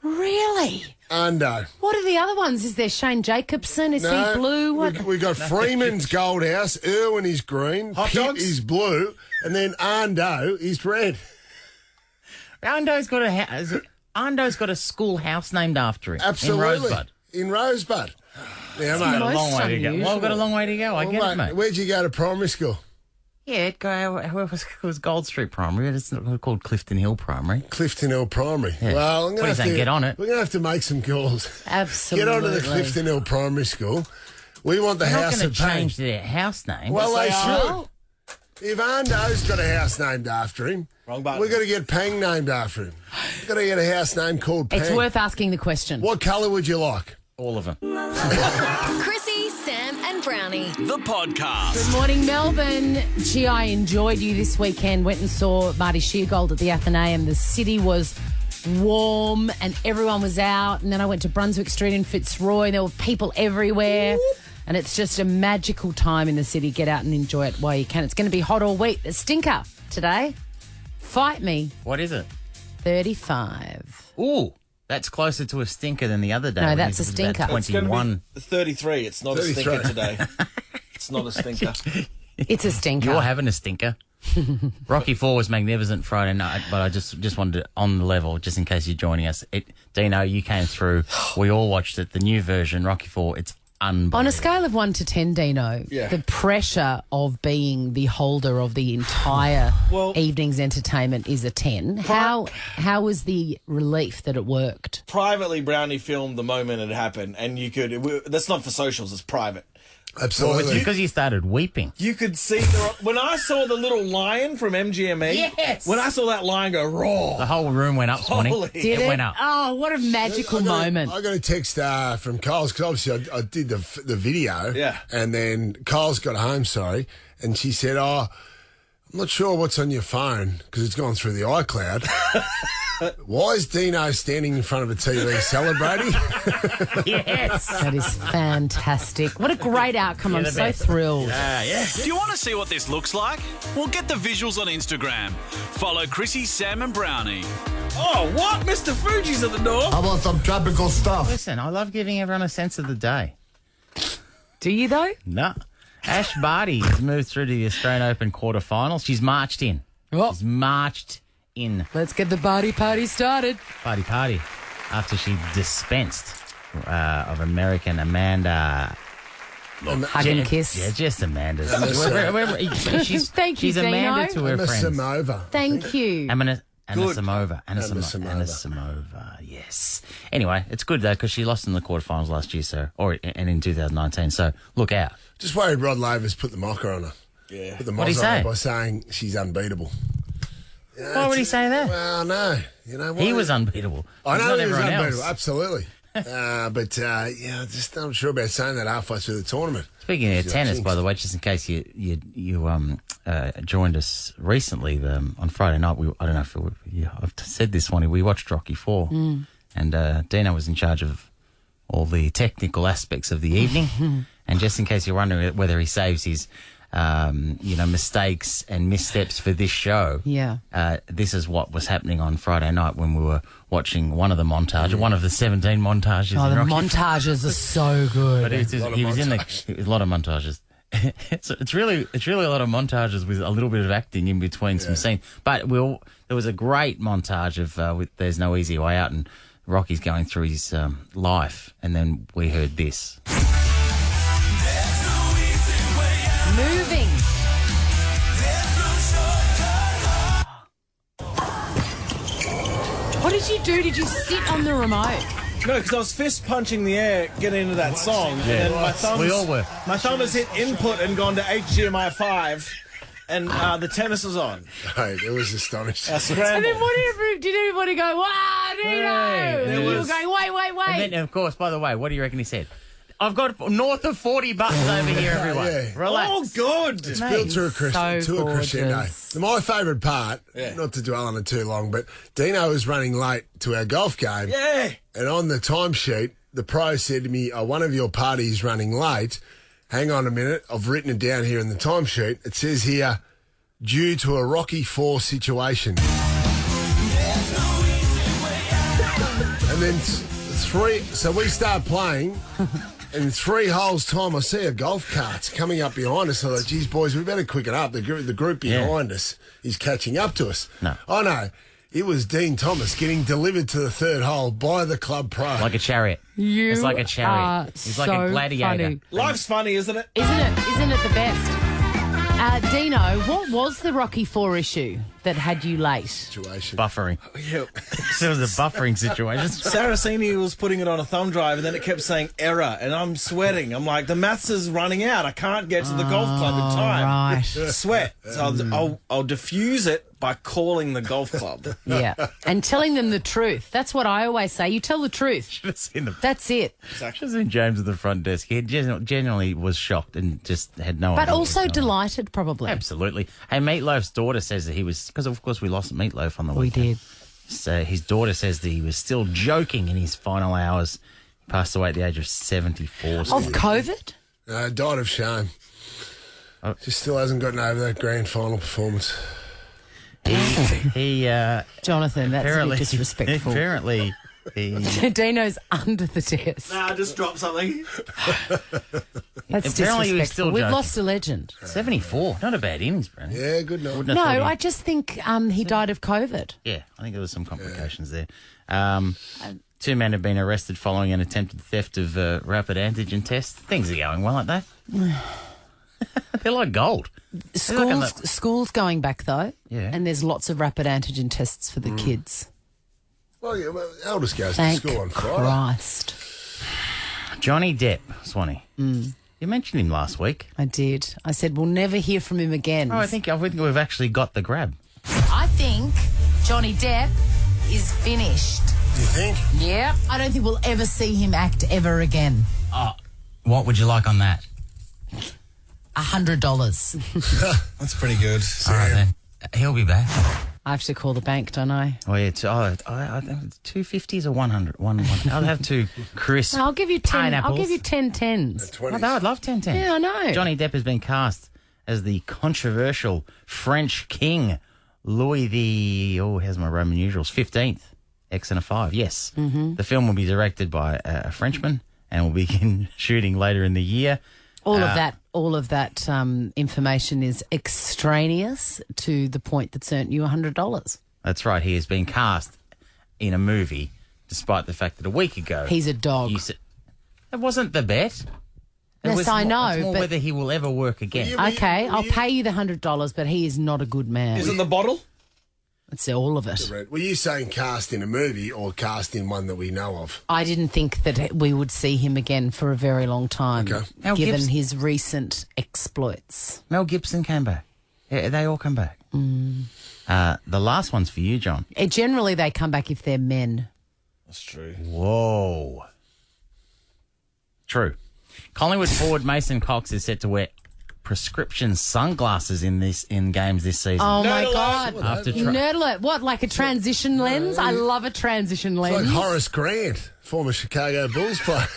Really? Ando. What are the other ones? Is there Shane Jacobson? Is he blue? What? We got Freeman's Gold House, Irwin is green, Pitt is blue, and then Ando is red. Ando's got a school house named after him. Absolutely. In Rosebud. In Rosebud. Yeah, We've got a long way to go. Well, we've got a long way to go. I get it, mate. Where'd you go to primary school? Yeah, it was Gold Street Primary. It's not called Clifton Hill Primary. Clifton Hill Primary. Yeah. Well, I'm What are going you to saying? Get on it. We're going to have to make some calls. Absolutely. Get on to the Clifton Hill Primary School. We want the They're house not of going to pain. change their house name. Well, they are. should. If Ando's got a house named after him, Wrong button. we've got to get Pang named after him. We've got to get a house name called Pang. It's worth asking the question. What colour would you like? All of them. Chrissie, Sam, and Brownie. The podcast. Good morning, Melbourne. Gee, I enjoyed you this weekend. Went and saw Marty Sheargold at the Athenaeum. The city was warm and everyone was out. And then I went to Brunswick Street in Fitzroy. There were people everywhere. And it's just a magical time in the city. Get out and enjoy it while you can. It's going to be hot all week. A stinker today. Fight me. What is it? 35. Ooh, that's closer to a stinker than the other day. No, when that's it a was about stinker. It's going to 21. be 33. It's not 33. a stinker today. It's not a stinker. It's a stinker. You're having a stinker. Rocky 4 was magnificent Friday night, but I just wanted it on the level, just in case you're joining us. Dino, you came through. We all watched it. The new version, Rocky 4, it's unbelievable. On a scale of 1 to 10, Dino, the pressure of being the holder of the entire evening's entertainment is a 10. How was the relief that it worked? Privately, Brownie filmed the moment it happened, and you could. That's not for socials. It's private. Absolutely. Because you started weeping. You could see when I saw the little lion from MGME. Yes. When I saw that lion go raw, The whole room went up, Swanee. Holy- Did it? went up. Oh, what a magical moment. I got a text from Kyle's because obviously I did the video. Yeah. And then Kyle's got home, and she said, I'm not sure what's on your phone because it's gone through the iCloud. Why is Dino standing in front of a TV celebrating? Yes. That is fantastic. What a great outcome. I'm the so best. thrilled. Do you want to see what this looks like? Well, get the visuals on Instagram. Follow Chrissie, Sam and Brownie. oh, what? Mr. Fuji's at the door. How about some tropical stuff? Listen, I love giving everyone a sense of the day. Do you, though? No. Ash Brodie has moved through to the Australian Open quarterfinals. She's marched in. Oh. She's marched in. Let's get the party started. Party. After she dispensed of American Amanda. Hug and kiss. Yeah, just Amanda. Thank you, She's Amanda to her Emma friends. Samova. Thank you. Anna Good. Samova. Anna Emma Samova. Yes. Anyway, it's good though because she lost in the quarterfinals last year, and in 2019. So look out. Just worried Rod Laver's put the mocker on her. Yeah. Put the What'd he mocker on her say? by saying she's unbeatable. Why would he say that? Well, no. You know what? He was unbeatable. I know Not he was everyone unbeatable, else. absolutely. But just not sure about saying that halfway through the tournament. Speaking of She's tennis, jinxed. by the way, just in case you joined us recently on Friday night, I don't know if I've said this one. We watched Rocky 4, and Dino was in charge of all the technical aspects of the evening. And just in case you're wondering whether he saves his mistakes and missteps for this show. Yeah. This is what was happening on Friday night when we were watching one of the 17 montages. Oh, in the Rocky montages are so good. But he was in a lot of montages. it's really a lot of montages with a little bit of acting in between some scenes. But there was a great montage of with There's No Easy Way Out, and Rocky's going through his life, and then we heard this. Moving. What did you do? Did you sit on the remote? No, because I was fist punching the air getting into that song, and then We all were. My thumb has hit input and gone to HDMI 5, and the tennis was on. Hey, it was astonishing. I scrambled. And then did everybody go, wow, Dino? Hey, And you were going, wait. And then, of course, by the way, what do you reckon he said? I've got north of 40 buttons over here, everyone. Yeah. Relax. Oh, good. It's built to a crescendo. gorgeous. My favourite part, not to dwell on it too long, but Dino was running late to our golf game. Yeah. And on the timesheet, the pro said to me, one of your parties running late. Hang on a minute. I've written it down here in the timesheet. It says here, due to a Rocky IV situation. And then so we start playing. In 3 holes' time, I see a golf cart's coming up behind us. I thought, geez, boys, we better quicken up. The group behind us is catching up to us. No. Oh, no. It was Dean Thomas getting delivered to the 3rd hole by the club pro. Like a chariot. You It's like a chariot. are He's like a so gladiator. funny. Life's funny, isn't it? Isn't it the best? Dino, what was the Rocky IV issue that had you late? Situation. Buffering. Yeah. There was a buffering situation. Saraceni was putting it on a thumb drive, and then it kept saying error, and I'm sweating. I'm like, the maths is running out. I can't get to the golf club in time. Right. Sweat. So I'll diffuse it by calling the golf club. Yeah. And telling them the truth. That's what I always say. You tell the truth. Should have seen the That's it. Should have seen James at the front desk. He genuinely was shocked and just had no idea. But what was also going on. delighted, probably. Absolutely. Hey, Meatloaf's daughter says that he was, because of course we lost Meatloaf on the We weekend. did. So his daughter says that he was still joking in his final hours. He passed away at the age of 74. Of COVID? Died of shame. Just still hasn't gotten over that grand final performance. He Jonathan, that's a apparently bit disrespectful. Apparently, he Dino's under the desk. Nah, just drop something. That's apparently he was disrespectful. still We've joking. lost a legend. 74. Not a bad innings, Brandon. Yeah, good night. Wouldn't have No, thought he- I just think he died of COVID. Yeah, I think there was some complications there. 2 men have been arrested following an attempted theft of rapid antigen tests. Things are going well, aren't they? They're like gold. School's going back, though. Yeah. And there's lots of rapid antigen tests for the kids. Well, yeah, eldest goes Thank to school on Friday. Christ. Johnny Depp, Swanee. You mentioned him last week. I did. I said we'll never hear from him again. Oh, I think we've actually got the grab. I think Johnny Depp is finished. Do you think? Yep. I don't think we'll ever see him act ever again. What would you like on that? $100. That's pretty good. All right, then. He'll be back. I have to call the bank, don't I? Oh, yeah. I think it's 250s or 100. One. I'll have 2 crisp I'll give you 10. pineapples. I'll give you 10 tens. 20. Oh, I'd love 10-10. Yeah, I know. Johnny Depp has been cast as the controversial French king, Louis the... Oh, here's my Roman numerals. 15th. X and a 5, yes. Mm-hmm. The film will be directed by a Frenchman and will begin shooting later in the year. All of that information is extraneous to the point that's earned you $100. That's right. He has been cast in a movie, despite the fact that a week ago... He's a dog. You said, it wasn't the bet. It Yes, was I more- know, it's more but- whether he will ever work again. Yeah, Okay, I'll pay you the $100, but he is not a good man. Is it the bottle? It's all of it. Were you saying cast in a movie or cast in one that we know of? I didn't think that we would see him again for a very long time, Okay. Mel given Gibson- his recent exploits. Mel Gibson came back. Yeah, they all come back. The last one's for you, John. Generally, they come back if they're men. That's true. Whoa. True. Collingwood forward Mason Cox is set to wear prescription sunglasses in games this season. Oh, Nerd my alert. God. After Nerd alert. What, like a transition lens? I love a transition It's lens. like Horace Grant, former Chicago Bulls player.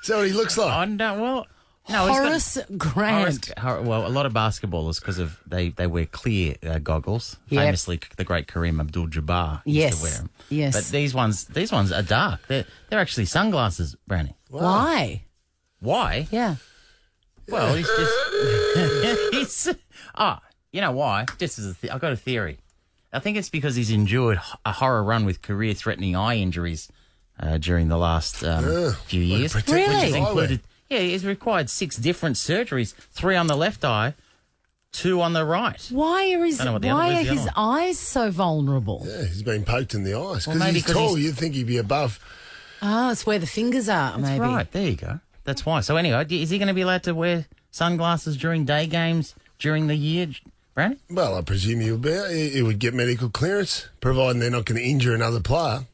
Is that what he looks like? No, Horace Grant. Well, a lot of basketballers, because of they wear clear goggles. Yep. Famously, the great Kareem Abdul-Jabbar used to wear them. Yes. But these ones are dark. They're actually sunglasses, Brownie. Why? Why? Yeah. Well, he's just... you know why? Just as I've got a theory. I think it's because he's endured a horror run with career-threatening eye injuries during the last few years. Really? He's required 6 different surgeries, 3 on the left eye, 2 on the right. Why are his eyes so vulnerable? Yeah, he's been poked in the eyes. Well, Because maybe he's 'cause tall, he's- you'd think he'd be above. Oh, it's where the fingers are, That's maybe. right. There you go. That's why. So anyway, is he going to be allowed to wear sunglasses during day games during the year, Brownie? Well, I presume he would get medical clearance, providing they're not going to injure another player.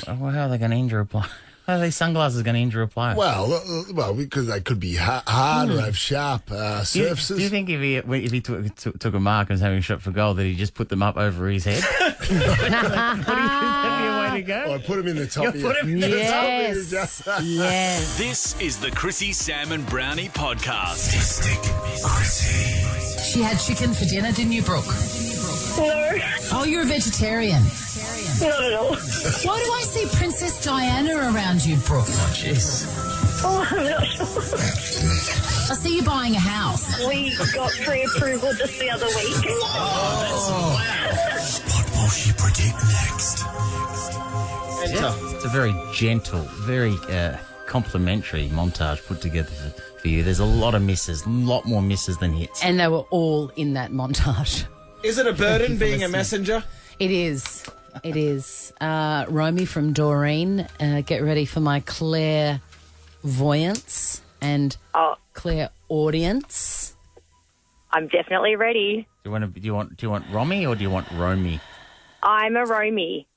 Well, how are they going to injure a player? How are these sunglasses going to injure a player? Well, because they could be hard or have sharp surfaces. Do you think if he took a mark and was having a shot for goal, that he just put them up over his head? That'd be a way to go. Or put him in the top. Yes. Yes. This is the Chrissie, Sam and Brownie podcast. Mystic Chrissie. She had chicken for dinner, didn't you, Brooke? No, Oh, you're a vegetarian. not at all. Why do I see Princess Diana around you, Brooke? Oh, I'm not sure. I see you buying a house. We got pre-approval just the other week. What will she predict next? It's a very gentle, very complimentary montage put together for you. There's a lot of misses, a lot more misses than hits. And they were all in that montage. Is it a burden being a messenger? It is. It is. Romy from Doreen, get ready for my clairvoyance and clairaudience. I'm definitely ready. Do you want Romy or do you want Romy? I'm a Romy.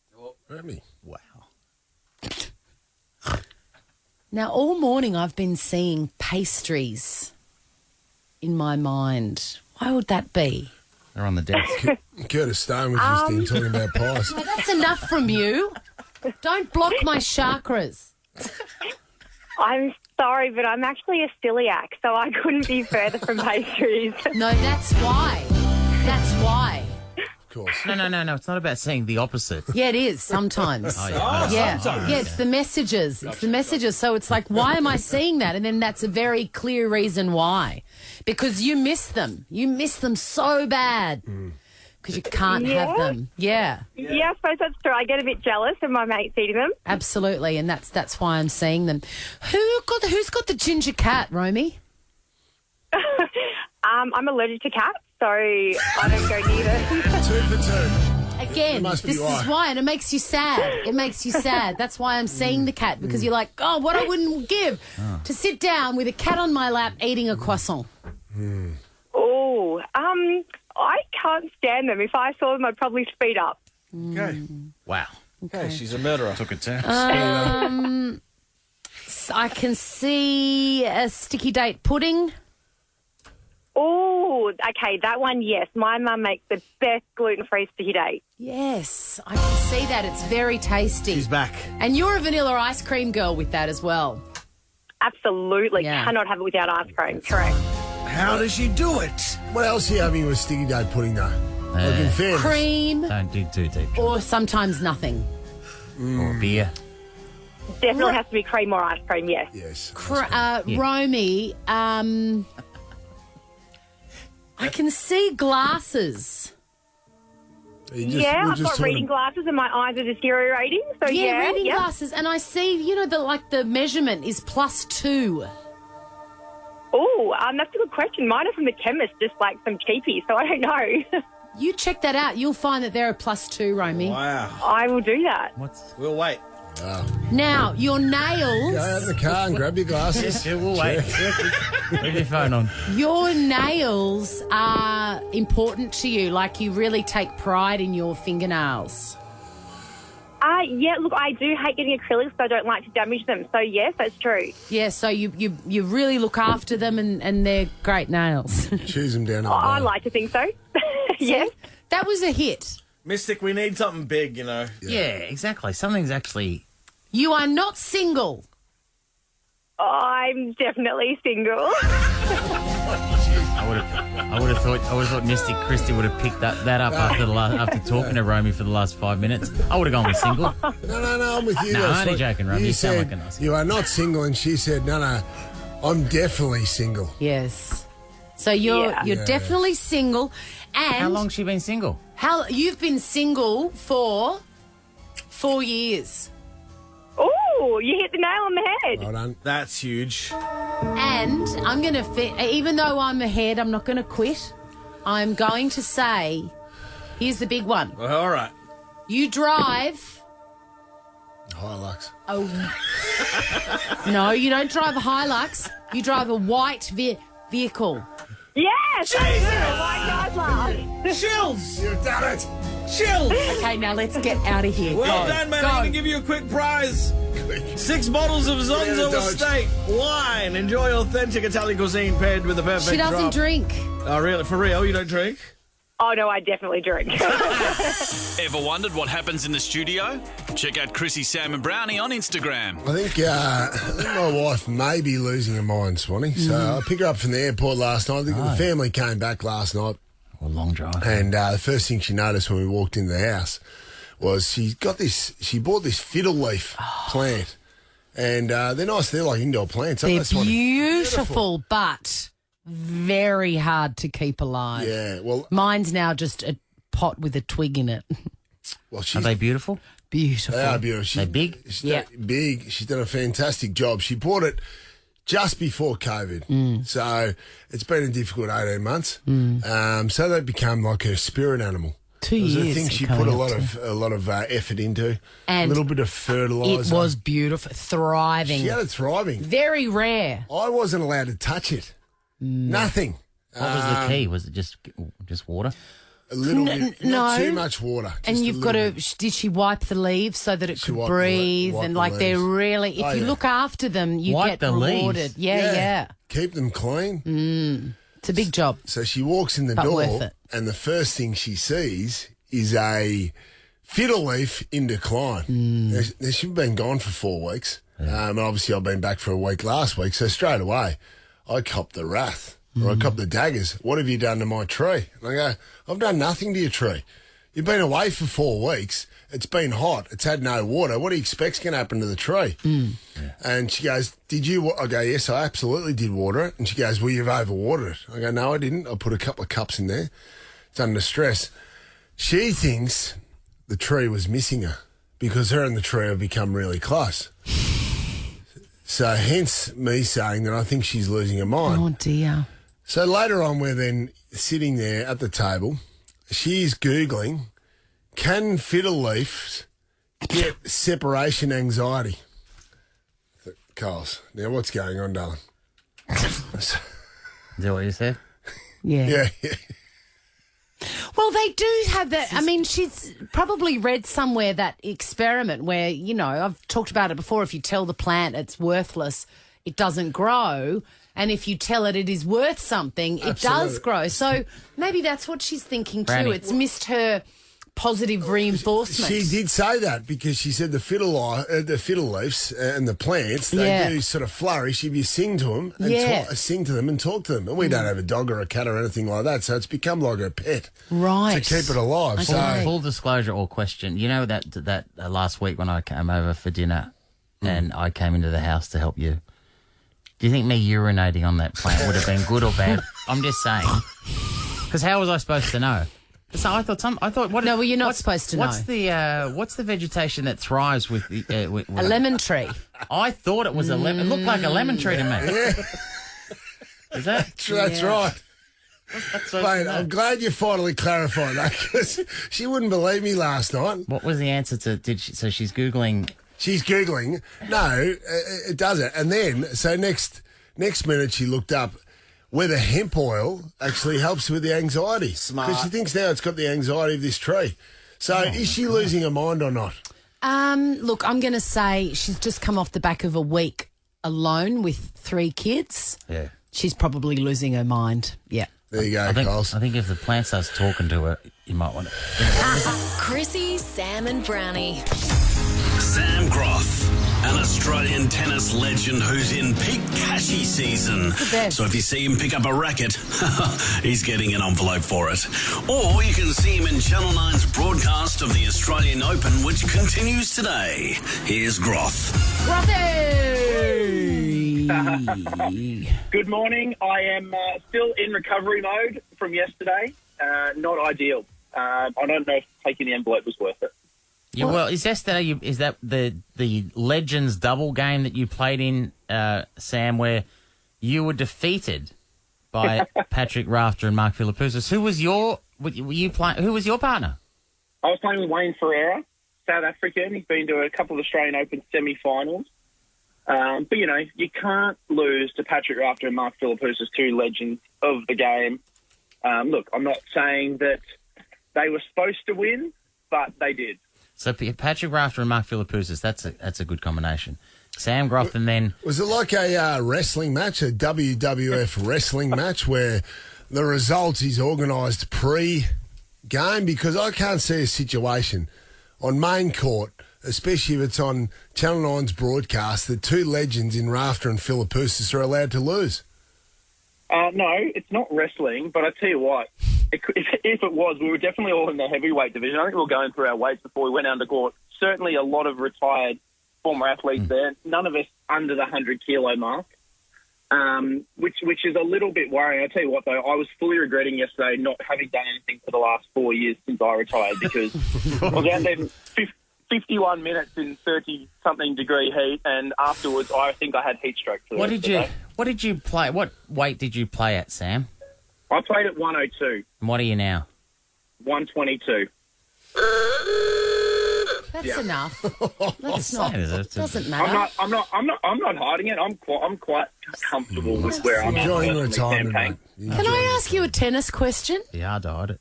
Romy. Wow. Now, all morning I've been seeing pastries in my mind. Why would that be? They're on the desk. Curtis Stone was just in talking about pies. Now, that's enough from you. Don't block my chakras. I'm sorry, but I'm actually a celiac, so I couldn't be further from pastries. No, that's why. That's why. Of course. No. It's not about saying the opposite. Yeah, it is sometimes. Sometimes. Yeah, it's the messages. It's the messages. So it's like, why am I seeing that? And then that's a very clear reason why. Because you miss them. You miss them so bad. Because you can't have them. Yeah. Yeah, I suppose that's true. I get a bit jealous of my mates eating them. Absolutely, and that's why I'm seeing them. Who's got the ginger cat, Romy? I'm allergic to cats, so I don't go near them. 2 for 2. Again, must be this why. is why, and it makes you sad. It makes you sad. That's why I'm seeing the cat, because you're like, oh, what I wouldn't give to sit down with a cat on my lap eating a croissant. Oh, I can't stand them. If I saw them, I'd probably speed up. Okay. Wow. Okay, she's a murderer. Took a turn. I can see a sticky date pudding. Oh, okay, that one, yes. My mum makes the best gluten-free sticky date. Yes, I can see that. It's very tasty. She's back. And you're a vanilla ice cream girl with that as well. Absolutely. Yeah. Cannot have it without ice cream. Correct. How does she do it? What else are you having with sticky date pudding, though? Like in fairness. Cream Don't dig too deep. or sometimes nothing. Or beer. Definitely has to be cream or ice cream, yes. Yes. Romy, I can see glasses. I've got reading glasses and my eyes are deteriorating. So reading glasses. And I see, the measurement is +2. Oh, that's a good question. Mine are from the chemist, just like some cheapies, so I don't know. You check that out. You'll find that they're a +2, Romy. Wow. I will do that. We'll wait. Now, your nails. Go out in the car and grab your glasses. Yeah, we'll wait. Leave your phone on. Your nails are important to you. Like, you really take pride in your fingernails. Look, I do hate getting acrylics, so I don't like to damage them. So, yes, that's true. Yeah, so you really look after them and they're great nails. Choose them down to the I bottom. like to think so. Yes. That was a hit. Mystic, we need something big, Yeah, exactly. Something's actually... You are not single. I'm definitely single. I would have thought Mystic Christie would have picked that up after talking to Romy for the last 5 minutes. I would have gone with single. No, I'm with you. No, That's I'm only what- joking, Romy. You You sound said like a nice you are not single, and she said, no, I'm definitely single. Yes. So you're Yeah. definitely single. And How long's she been single? You've been single for 4 years. Oh, you hit the nail on the head. Well done. That's huge. And I'm going to, even though I'm ahead, I'm not going to quit. I'm going to say, here's the big one. All right. You drive. Hilux. No, you don't drive a Hilux. You drive a white vehicle. Yes! White Chrysler. Chills! You've done it. Chills! Okay, now let's get out of here. Well Go. done, mate. Go. I'm going to give you a quick prize. 6 bottles of Zonzo Dodge. Estate wine. Enjoy authentic Italian cuisine paired with the perfect She doesn't drop. drink. Oh, really? For real? You don't drink? Oh, no, I definitely drink. Ever wondered what happens in the studio? Check out Chrissie, Sam and Brownie on Instagram. I think my wife may be losing her mind, Swanee. So I picked her up from the airport last night. I think the family came back last night. A long drive. And the first thing she noticed when we walked into the house was she bought this fiddle leaf plant. And they're nice. They're like indoor plants. They're That's what- beautiful, but very hard to keep alive. Yeah, well, Mine's now just a pot with a twig in it. well, Are she's they beautiful? Beautiful. They are beautiful. They big? She's Yeah. big. She's done a fantastic job. She bought it just before COVID. So it's been a difficult 18 months. So they become like her spirit animal. 2 It was years. a thing she coming put a up lot to. of effort into. And a little bit of fertiliser. It was beautiful, thriving. She had it thriving. Very rare. I wasn't allowed to touch it. Nothing. What was the key? Was it just water? A little bit. Not no. too much water. And just a you've little got to. bit. Did she wipe the leaves so that it She could wiped breathe? the And like they're leaves. really, if Oh, you yeah. look after them, you Wipe get the leaves? rewarded. Yeah. Keep them clean. It's a big job. So she walks in the But worth door, it. and the first thing she sees is a fiddle leaf in decline. She's been gone for 4 weeks. And obviously, I've been back for a week last week. So straight away, I copped the wrath, or I copped the daggers. What have you done to my tree? And I go, I've done nothing to your tree. You've been away for 4 weeks. It's been hot. It's had no water. What do you expect's going to happen to the tree? And she goes, did you? I go, yes, I absolutely did water it. And she goes, well, you've overwatered it. I go, no, I didn't. I put a couple of cups in there. It's under stress. She thinks the tree was missing her because her and the tree have become really close. So hence me saying that I think she's losing her mind. Oh dear. So later on, we're then sitting there at the table. She's Googling, can fiddle leaves get separation anxiety? Carls, now what's going on, darling? Is that what you said? Yeah. Yeah. Well, they do have that. I mean, she's probably read somewhere that experiment where, you know, I've talked about it before. If you tell the plant it's worthless, it doesn't grow. And if you tell it it is worth something, it does Absolutely. grow. So maybe that's what she's thinking too. Brownie. It's missed her positive reinforcement. She did say that because she said the fiddle leaves and the plants, they do sort of flourish if you sing to them and sing to them and talk to them. And we don't have a dog or a cat or anything like that, so it's become like a pet. Right. To keep it alive. So Full disclosure or question. You know that last week when I came over for dinner and I came into the house to help you. Do you think me urinating on that plant would have been good or bad? I'm just saying. Because how was I supposed to know? So I thought. What? No, well, you're not supposed to know. What's the vegetation that thrives with with a lemon tree. I thought it was a lemon. It looked like a lemon tree to me. yeah, Is that? that's right. That's so Mate, sad. I'm glad you finally clarified that because she wouldn't believe me last night. What was the answer to? So she's googling. She's Googling. No, it doesn't. And then, so next minute she looked up whether hemp oil actually helps with the anxiety. Smart. Because she thinks now it's got the anxiety of this tree. So is she losing her mind or not? Look, I'm going to say she's just come off the back of a week alone with 3 kids. Yeah. She's probably losing her mind. Yeah. There you go, I Coles. think if the plant starts talking to her, you might want to. Chrissie, Sam and Brownie. Sam Groth, an Australian tennis legend who's in peak cashy season. best. So if you see him pick up a racket, he's getting an envelope for it. Or you can see him in Channel 9's broadcast of the Australian Open, which continues today. Here's Groth. Brother! Good morning. I am still in recovery mode from yesterday. Not ideal. I don't know if taking the envelope was worth it. Yeah, well, is that the Legends double game that you played in, Sam, where you were defeated by Patrick Rafter and Mark Philippoussis? Who was your partner? I was playing with Wayne Ferreira, South African. He's been to a couple of Australian Open semi-finals. But, you know, you can't lose to Patrick Rafter and Mark Philippoussis, two legends of the game. Look, I'm not saying that they were supposed to win, but they did. So Patrick Rafter and Mark Philippoussis, that's a good combination. Sam Groth and then... Was it like a wrestling match, a WWF wrestling match, where the result is organised pre-game? Because I can't see a situation on main court, especially if it's on Channel 9's broadcast, that two legends in Rafter and Philippoussis are allowed to lose. No, it's not wrestling, but I tell you what, if it was, we were definitely all in the heavyweight division. I think we were going through our weights before we went down to court. Certainly a lot of retired former athletes there, none of us under the 100-kilo mark, which is a little bit worrying. I tell you what, though, I was fully regretting yesterday not having done anything for the last 4 years since I retired, because I was out there 51 minutes in 30-something degree heat, and afterwards I think I had heat stroke. What did you play? What weight did you play at, Sam? I played at 102. And what are you now? 122. That's enough. That's not. Doesn't matter. I'm not hiding it. I'm quite comfortable with where I'm enjoying at. retirement, mate. Can I ask you a tennis question? Yeah, I died it.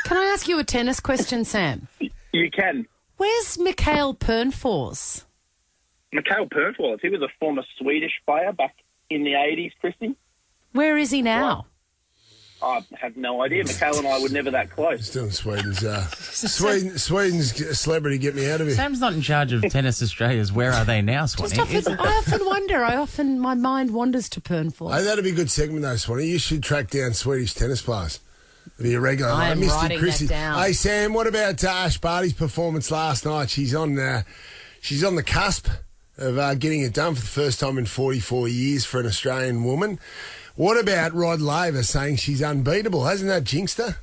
Can I ask you a tennis question, Sam? You can. Where's Mikhail Pernfors? Mikhail Pernfors. He was a former Swedish player back in the 80s, Chrissie. Where is he now? I have no idea. Mikhail and I were never that close. Just doing Sweden's celebrity get me out of here. Sam's not in charge of Tennis Australia's Where Are They Now, Swanee? I often wonder. My mind wanders to Pernfors. Hey, that'd be a good segment, though, Swanee. You should track down Swedish tennis players. It'd be a regular. I am Mr. writing Chrissie. that down. Hey, Sam, what about Ash Barty's performance last night? She's on the cusp of getting it done for the first time in 44 years for an Australian woman. What about Rod Laver saying she's unbeatable? Hasn't that jinxed her?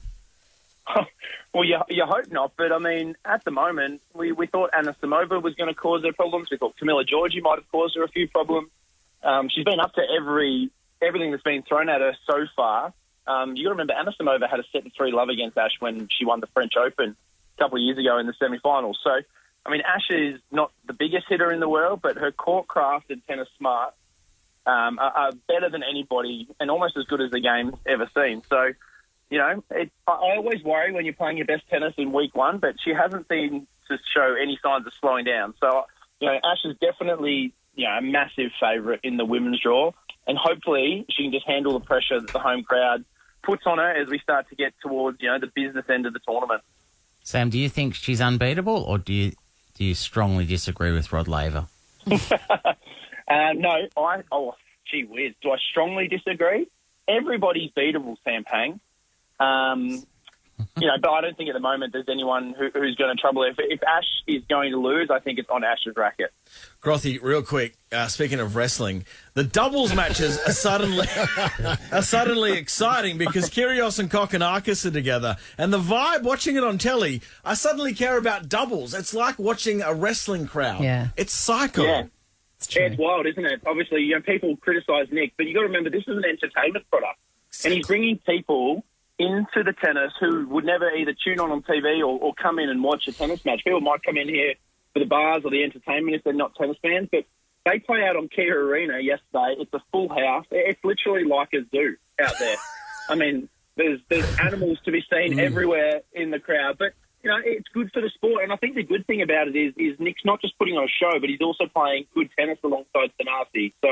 Well, you hope not. But, I mean, at the moment, we thought Anna Samova was going to cause her problems. We thought Camilla Georgie might have caused her a few problems. She's been up to everything that's been thrown at her so far. You got to remember, Anna Samova had a 7-3 love against Ash when she won the French Open a couple of years ago in the semi-finals. So, I mean, Ash is not the biggest hitter in the world, but her court craft and tennis smart are better than anybody and almost as good as the game's ever seen. So, you know, I always worry when you're playing your best tennis in week one, but she hasn't seemed to show any signs of slowing down. So, you know, Ash is definitely, you know, a massive favourite in the women's draw, and hopefully she can just handle the pressure that the home crowd puts on her as we start to get towards, you know, the business end of the tournament. Sam, do you think she's unbeatable, or do you strongly disagree with Rod Laver? No, gee whiz. Do I strongly disagree? Everybody's beatable, Sam Pang. You know, but I don't think at the moment there's anyone who's going to trouble her. If Ash is going to lose, I think it's on Ash's racket. Grothy, real quick, speaking of wrestling, the doubles matches are suddenly exciting because Kyrgios and Kokkinakis are together, and the vibe watching it on telly, I suddenly care about doubles. It's like watching a wrestling crowd. Yeah. It's psycho. Yeah. It's wild, isn't it? Obviously, you know, people criticise Nick, but you got to remember this is an entertainment product, and he's bringing people into the tennis who would never either tune on TV or come in and watch a tennis match. People might come in here for the bars or the entertainment if they're not tennis fans, but they play out on Kia Arena yesterday. It's a full house. It's literally like a zoo out there. I mean, there's animals to be seen everywhere in the crowd, but you know, it's good for the sport. And I think the good thing about it is Nick's not just putting on a show, but he's also playing good tennis alongside Thanasi. So,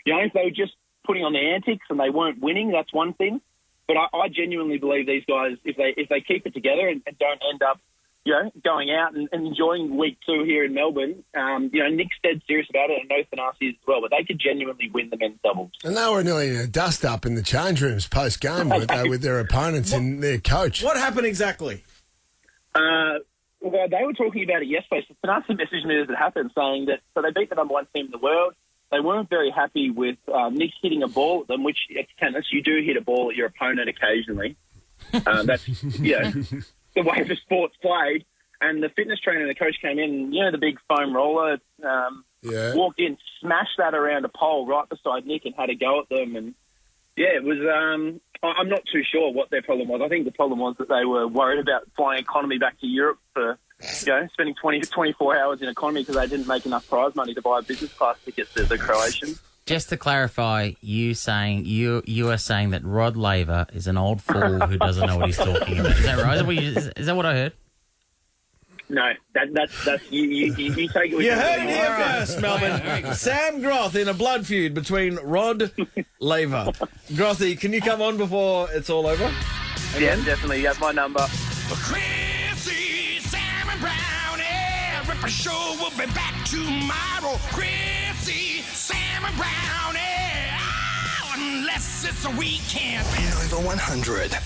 you know, if they were just putting on the antics and they weren't winning, that's one thing. But I genuinely believe these guys, if they keep it together and don't end up, you know, going out and enjoying week 2 here in Melbourne, you know, Nick's dead serious about it, and no Thanasi as well, but they could genuinely win the men's doubles. And they were nearly in a dust-up in the change rooms post-game, weren't they, with their opponents and their coach? What happened exactly? Well, they were talking about it yesterday. So Thanasi messaged me as it happened, saying that so they beat the number 1 team in the world. they weren't very happy with Nick hitting a ball at them, which at tennis, you do hit a ball at your opponent occasionally. That's, the way the sport's played. And the fitness trainer and the coach came in, the big foam roller, walked in, smashed that around a pole right beside Nick and had a go at them. And, it was, I'm not too sure what their problem was. I think the problem was that they were worried about flying economy back to Europe for, spending 20 to 24 hours in economy because they didn't make enough prize money to buy business class tickets to the Croatians. Just to clarify, you are saying that Rod Laver is an old fool who doesn't know what he's talking about. Is that right? Is that what I heard? No, that's you take it with You heard it here first, Melbourne. Sam Groth in a blood feud between Rod Laver. Grothy, can you come on before it's all over? Yeah, definitely. You have my number. Chrissie, Sam and Brownie. Ripper Show will be back tomorrow. Chrissie, Sam and Brownie. Oh, unless it's a weekend. Over 100.